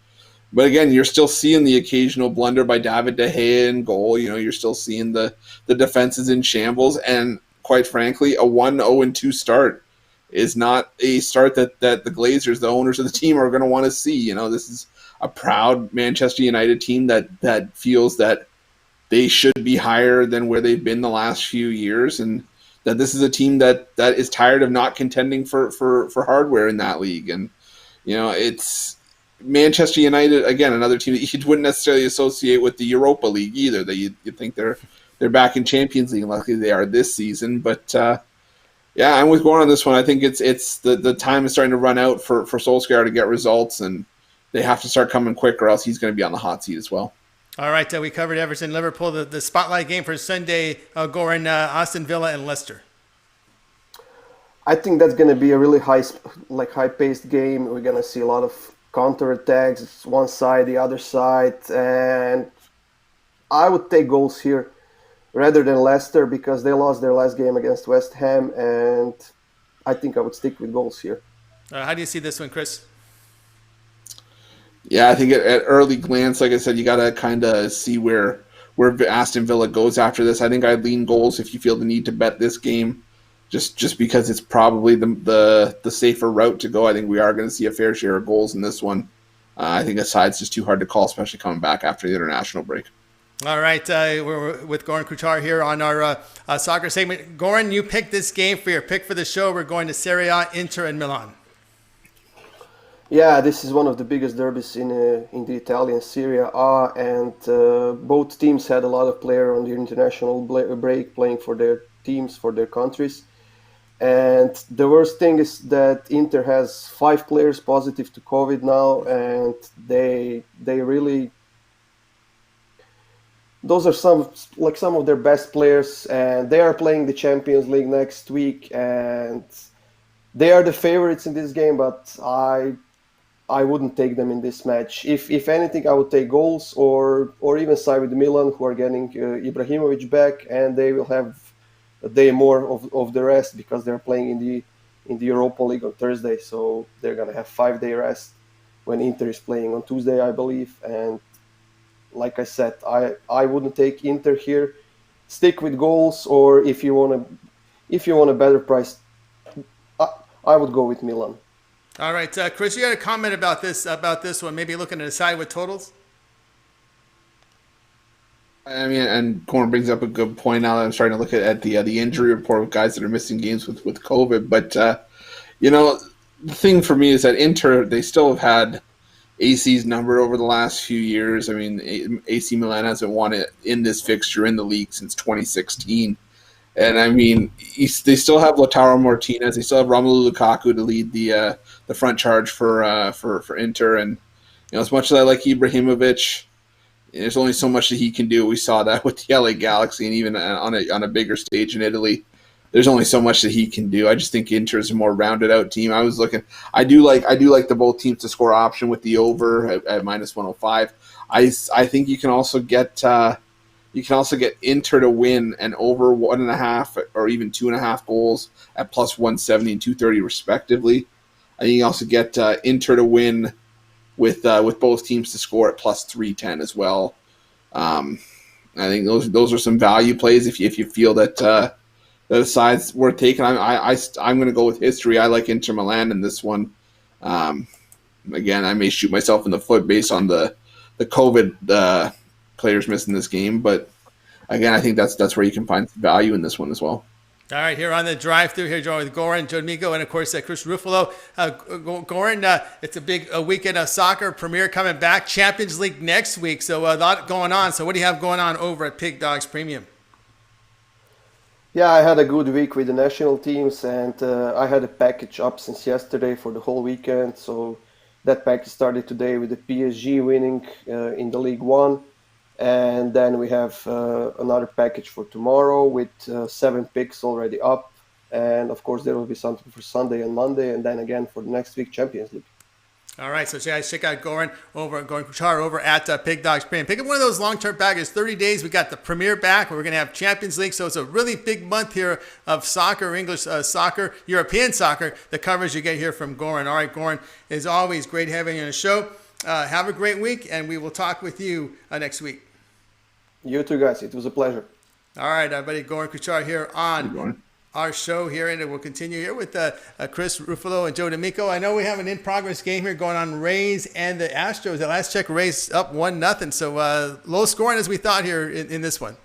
But again, you're still seeing the occasional blunder by David De Gea in goal. You're still seeing the defenses in shambles, and quite frankly, a 1-0-2 start is not a start that the Glazers, the owners of the team, are going to want to see. You know, this is a proud Manchester United team that feels that they should be higher than where they've been the last few years, and that this is a team that is tired of not contending for hardware in that league. And you know, it's Manchester United, again, another team that you wouldn't necessarily associate with the Europa League either. That you think they're back in Champions League, and luckily they are this season. But yeah, I'm with Goran on this one. I think it's the time is starting to run out for Solskjaer to get results, and they have to start coming quick, or else he's going to be on the hot seat as well. All right, we covered Everton, Liverpool. The spotlight game for Sunday, Goran, Aston Villa and Leicester. I think that's going to be a really high-paced game. We're going to see a lot of counter-attacks, one side, the other side, and I would take goals here rather than Leicester because they lost their last game against West Ham, and I think I would stick with goals here. How do you see this one, Chris? Yeah, I think at early glance, like I said, you got to kind of see where Aston Villa goes after this. I think I'd lean goals if you feel the need to bet this game, just because it's probably the safer route to go. I think we are going to see a fair share of goals in this one. I think a side's just too hard to call, especially coming back after the international break. All right, we're with Goran Kuchar here on our soccer segment. Goran, you picked this game for your pick for the show. We're going to Serie A, Inter, and Milan. Yeah, this is one of the biggest derbies in the Italian Serie A, and both teams had a lot of players on the international break playing for their teams, for their countries. And the worst thing is that Inter has 5 players positive to COVID now, and they really, those are some of their best players, and they are playing the Champions League next week, and they are the favorites in this game, but I wouldn't take them in this match. If anything, I would take goals or even side with Milan, who are getting Ibrahimovic back, and they will have a day more of the rest because they're playing in the Europa League on Thursday. So they're gonna have 5-day rest when Inter is playing on Tuesday, I believe. And like I said, I wouldn't take Inter here. Stick with goals, or if you want a better price, I would go with Milan. All right, Chris, you had a comment about this one. Maybe looking at a side with totals. I mean, and Corn brings up a good point now that I'm starting to look at the injury report of guys that are missing games with COVID. But you know, the thing for me is that Inter, they still have had AC's number over the last few years. I mean, AC Milan hasn't won it in this fixture in the league since 2016. And I mean, they still have Lautaro Martinez. They still have Romelu Lukaku to lead the front charge for Inter. And you know, as much as I like Ibrahimovic, there's only so much that he can do. We saw that with the LA Galaxy, and even on a bigger stage in Italy, there's only so much that he can do. I just think Inter is a more rounded out team. I do like the both teams to score option with the over at minus 105. I think you can also get. You can also get Inter to win and over 1.5 or even 2.5 goals at plus 170 and 230 respectively. I think you can also get Inter to win with both teams to score at plus 310 as well. I think those are some value plays if you feel that the side's worth taking. I'm going to go with history. I like Inter Milan in this one. Again, I may shoot myself in the foot based on the COVID players missing this game, but again, I think that's where you can find value in this one as well. All right, here on the drive-through, here joined with Goran, Joe Migo, and of course Chris Ruffalo. Goran, it's a big weekend of soccer. Premier coming back, Champions League next week, so a lot going on. So what do you have going on over at Pig Dogs Premium? Yeah, I had a good week with the national teams, and I had a package up since yesterday for the whole weekend. So that package started today with the PSG winning in the League One. And then we have another package for tomorrow with 7 picks already up. And of course, there will be something for Sunday and Monday, and then again for the next week, Champions League. All right, so guys, check out Goran Kuchar over at Pig Dogs Premium. Pick up one of those long-term packages. 30 days, we got the Premier back. We're going to have Champions League, so it's a really big month here of soccer, English soccer, European soccer, the coverage you get here from Goran. All right, Goran, as always, great having you on the show. Have a great week, and we will talk with you next week. You too, guys. It was a pleasure. All right, everybody. Goran Kuchar here on our show here, and we'll continue here with Chris Ruffalo and Joe D'Amico. I know we have an in-progress game here going on, Rays and the Astros. At last check, Rays up 1-0, so low scoring as we thought here in this one.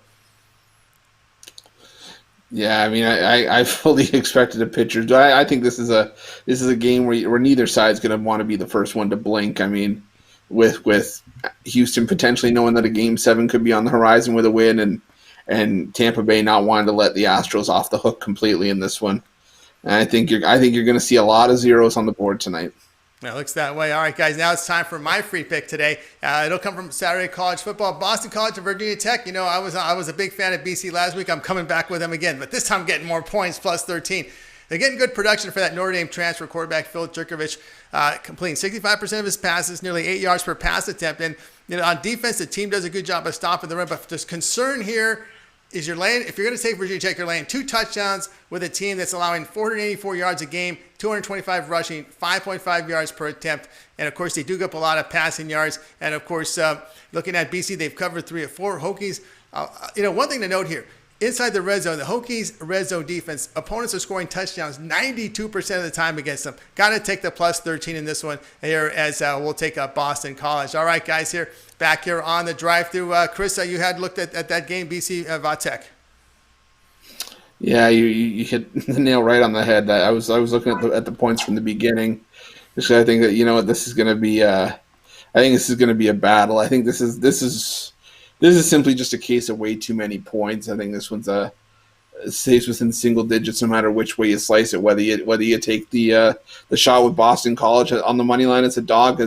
Yeah, I mean, I fully expected a pitcher. I think this is a game where neither side's going to want to be the first one to blink. I mean, with Houston potentially knowing that a Game 7 could be on the horizon with a win, and Tampa Bay not wanting to let the Astros off the hook completely in this one. And I think you're going to see a lot of zeros on the board tonight. It looks that way. All right, guys, now it's time for my free pick today. It'll come from Saturday college football, Boston College and Virginia Tech. You know, I was a big fan of BC last week. I'm coming back with them again, but this time I'm getting more points, plus 13. They're getting good production for that Notre Dame transfer quarterback, Phil Jerkovich, completing 65% of his passes, nearly 8 yards per pass attempt. And on defense, the team does a good job of stopping the run. But this concern here is if you're going to take Virginia Tech, you're laying 2 touchdowns with a team that's allowing 484 yards a game, 225 rushing, 5.5 yards per attempt. And, of course, they do give up a lot of passing yards. And, of course, looking at BC, they've covered 3 of 4. Hokies, one thing to note here, inside the red zone, the Hokies red zone defense, opponents are scoring touchdowns 92% of the time against them. Got to take the plus 13 in this one here as we'll take Boston College. All right, guys, back here on the drive-through. Chris, you had looked at that game, BC Vatek. Yeah, you hit the nail right on the head. I was looking at the points from the beginning. Because I think that this is going to be a battle. I think this is simply just a case of way too many points. I think this one's stays within single digits no matter which way you slice it. Whether you take the shot with Boston College on the money line as a dog,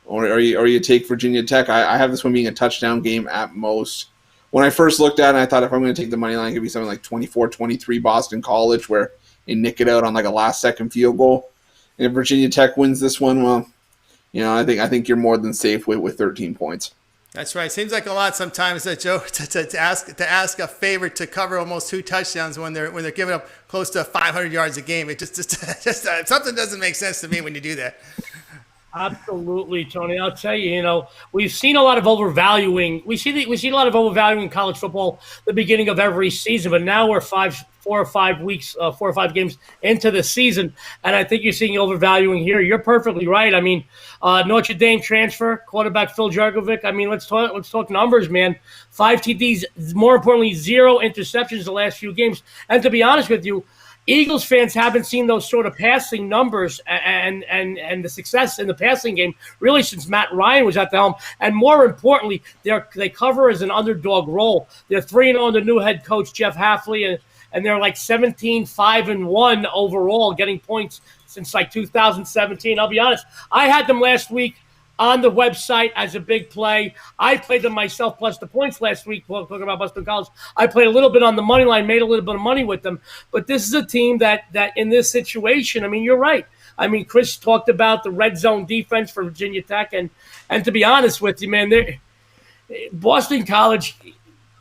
or you take Virginia Tech. I have this one being a touchdown game at most. When I first looked at it, I thought if I'm going to take the money line, it could be something like 24-23 Boston College, where they nick it out on like a last-second field goal. And if Virginia Tech wins this one, well, I think you're more than safe with 13 points. That's right. Seems like a lot sometimes, Joe, to ask a favorite to cover almost 2 touchdowns when they're giving up close to 500 yards a game. It just something doesn't make sense to me when you do that. Absolutely, Tony. I'll tell you, we've seen a lot of overvaluing. We see a lot of overvaluing college football the beginning of every season, but now we're 4 or 5 weeks, 4 or 5 games into the season, and I think you're seeing overvaluing here. You're perfectly right. I mean, Notre Dame transfer quarterback Phil Jerkovich. I mean, let's talk numbers, man. 5 TDs, more importantly, 0 interceptions the last few games. And to be honest with you, Eagles fans haven't seen those sort of passing numbers and the success in the passing game really since Matt Ryan was at the helm. And more importantly, they cover as an underdog role. They're 3-0 under new head coach Jeff Hafley, and they're like 17-5-1 overall, getting points since like 2017. I'll be honest, I had them last week on the website as a big play. I played them myself plus the points last week, talking about Boston College. I played a little bit on the money line, made a little bit of money with them. But this is a team that in this situation, I mean, you're right. I mean, Chris talked about the red zone defense for Virginia Tech. And to be honest with you, man, Boston College,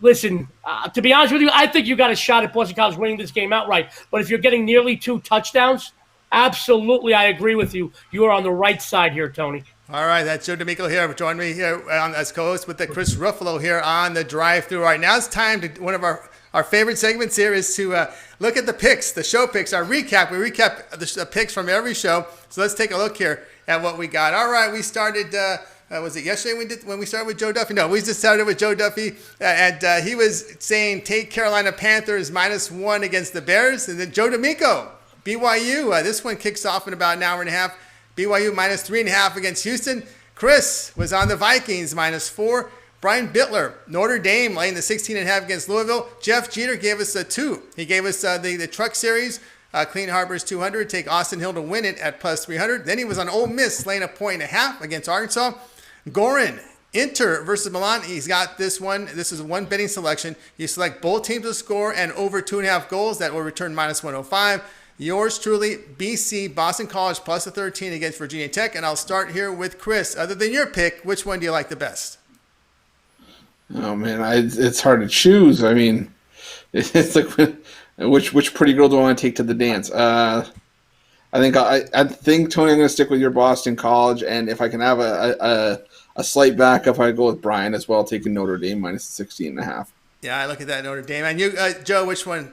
listen, to be honest with you, I think you got a shot at Boston College winning this game outright. But if you're getting nearly 2 touchdowns, absolutely, I agree with you. You are on the right side here, Tony. All right, that's Joe D'Amico here. Join me here as co-host with the Chris Ruffalo here on the drive-through. All right, now it's time to one of our favorite segments here is to look at the picks, the show picks, our recap. We recap the picks from every show. So let's take a look here at what we got. All right, we started. Was it yesterday when we started with Joe Duffy? No, we just started with Joe Duffy, and he was saying take Carolina Panthers -1 against the Bears, and then Joe D'Amico, BYU. This one kicks off in about an hour and a half. BYU -3.5 against Houston. Chris was on the Vikings -4. Brian Bittler, Notre Dame laying the 16.5 against Louisville. Jeff Jeter gave us a 2. He gave us the Truck Series, Clean Harbors 200. Take Austin Hill to win it at +300. Then he was on Ole Miss laying 1.5 against Arkansas. Gorin, Inter versus Milan. He's got this one. This is one betting selection. You select both teams to score and over 2.5 goals. That will return -105. Yours truly, BC, Boston College +13 against Virginia Tech. And I'll start here with Chris. Other than your pick, which one do you like the best? Oh, man, it's hard to choose. I mean, it's like which pretty girl do I want to take to the dance? I think, Tony, I'm going to stick with your Boston College. And if I can have a slight backup, I go with Brian as well, taking Notre Dame -16.5. Yeah, I look at that Notre Dame. And you, Joe, which one?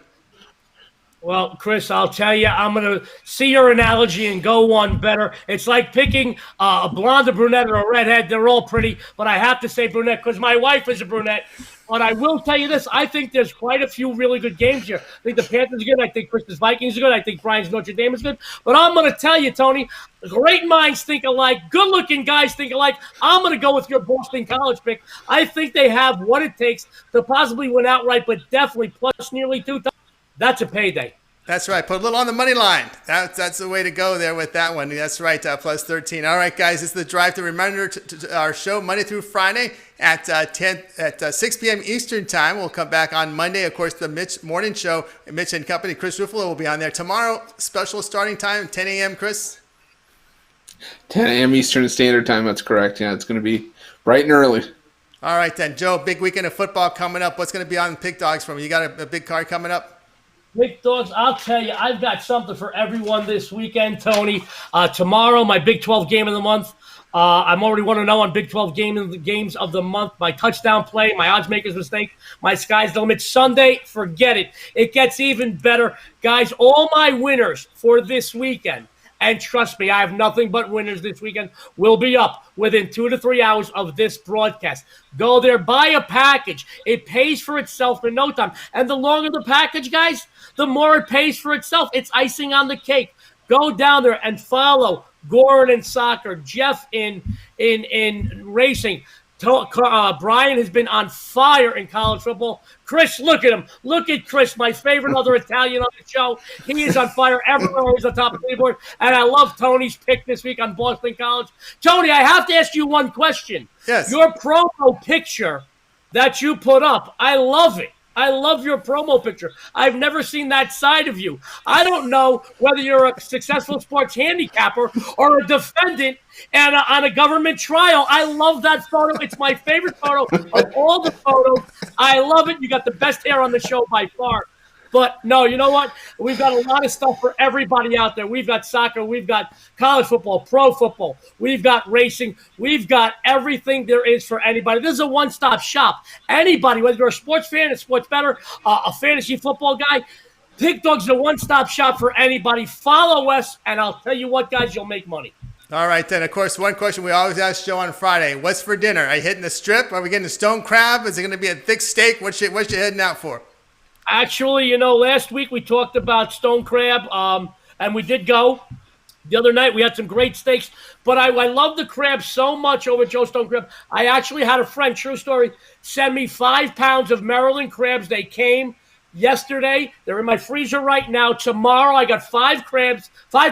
Well, Chris, I'll tell you, I'm going to see your analogy and go one better. It's like picking a blonde, a brunette, or a redhead. They're all pretty, but I have to say brunette because my wife is a brunette. But I will tell you this. I think there's quite a few really good games here. I think the Panthers are good. I think Chris's Vikings are good. I think Brian's Notre Dame is good. But I'm going to tell you, Tony, great minds think alike. Good-looking guys think alike. I'm going to go with your Boston College pick. I think they have what it takes to possibly win outright, but definitely plus nearly 2 times. That's a payday. That's right. Put a little on the money line. That's the way to go there with that one. That's right. Plus 13. All right, guys. This is the drive. To reminder to our show Monday through Friday at 6 p.m. Eastern time. We'll come back on Monday. Of course, the Mitch morning show. Mitch and company. Chris Ruffalo will be on there tomorrow. Special starting time 10 a.m. Chris. 10 a.m. Eastern Standard Time. That's correct. Yeah, it's going to be bright and early. All right, then, Joe. Big weekend of football coming up. What's going to be on Pick Dogs from you? Got a big card coming up. Big Dogs, I'll tell you, I've got something for everyone this weekend, Tony. Tomorrow, my Big 12 game of the month. I'm already want to know on Big 12 games of the month, my touchdown play, my odds maker's mistake, my sky's the limit. Sunday, forget it. It gets even better. Guys, all my winners for this weekend, and trust me, I have nothing but winners this weekend, will be up within 2 to 3 hours of this broadcast. Go there, buy a package. It pays for itself in no time. And the longer the package, guys, the more it pays for itself. It's icing on the cake. Go down there and follow Goran in soccer, Jeff in racing. Brian has been on fire in college football. Chris, look at him. Look at Chris, my favorite other Italian on the show. He is on fire everywhere. He's on top of the leaderboard. And I love Tony's pick this week on Boston College. Tony, I have to ask you one question. Yes. Your promo picture that you put up, I love it. I love your promo picture. I've never seen that side of you. I don't know whether you're a successful sports handicapper or a defendant and on a government trial. I love that photo. It's my favorite photo of all the photos. I love it. You got the best hair on the show by far. But no, you know what? We've got a lot of stuff for everybody out there. We've got soccer. We've got college football, pro football. We've got racing. We've got everything there is for anybody. This is a one-stop shop. Anybody, whether you're a sports fan, a sports bettor, a fantasy football guy, Pick Dogs is a one-stop shop for anybody. Follow us, and I'll tell you what, guys, you'll make money. All right, then. Of course, one question we always ask Joe on Friday. What's for dinner? Are you hitting the strip? Are we getting a stone crab? Is it going to be a thick steak? What you heading out for? Actually, last week we talked about stone crab, and we did go. The other night we had some great steaks, but I love the crab so much over Joe Stone Crab. I actually had a friend, true story, send me 5 pounds of Maryland crabs. They came yesterday. They're in my freezer right now. Tomorrow I got 5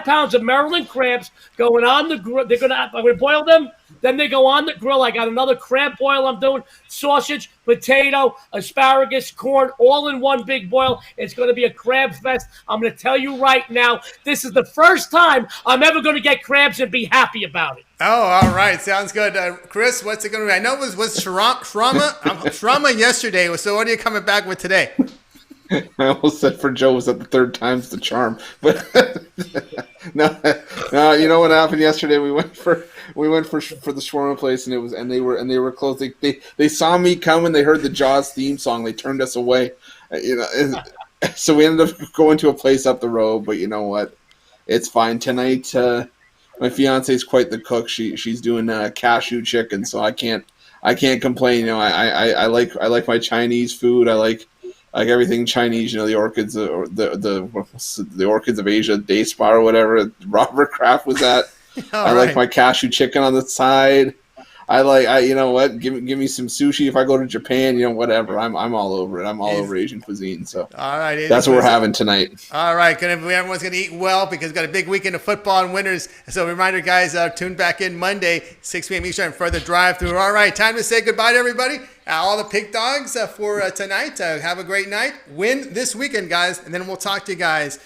pounds of Maryland crabs going on the grill. I'm going to boil them. Then they go on the grill. I got another crab boil I'm doing. Sausage, potato, asparagus, corn, all in one big boil. It's going to be a crab fest. I'm going to tell you right now, this is the first time I'm ever going to get crabs and be happy about it. Oh, all right. Sounds good. Chris, what's it going to be? I know it was shawarma yesterday. So what are you coming back with today? I almost said for Joe was that the third time's the charm, but no. You know what happened yesterday? We went for the shawarma place, and they were closed. They saw me coming. They heard the Jaws theme song. They turned us away. So we ended up going to a place up the road. But you know what? It's fine tonight. My fiance is quite the cook. She's doing cashew chicken, so I can't complain. I like my Chinese food. I like everything Chinese, the orchids or the orchids of Asia, Day Spa or whatever Robert Kraft was at. I like my cashew chicken on the side. You know what? Give me some sushi if I go to Japan. Whatever. I'm all over it. I'm all over Asian cuisine. So all right, that's what we're having tonight. All right, everyone's gonna eat well because we've got a big weekend of football and winners. So reminder, guys, tune back in Monday, 6 p.m. Eastern for the drive through. All right, time to say goodbye to everybody. All the Pick Dogs for tonight. Have a great night. Win this weekend, guys, and then we'll talk to you guys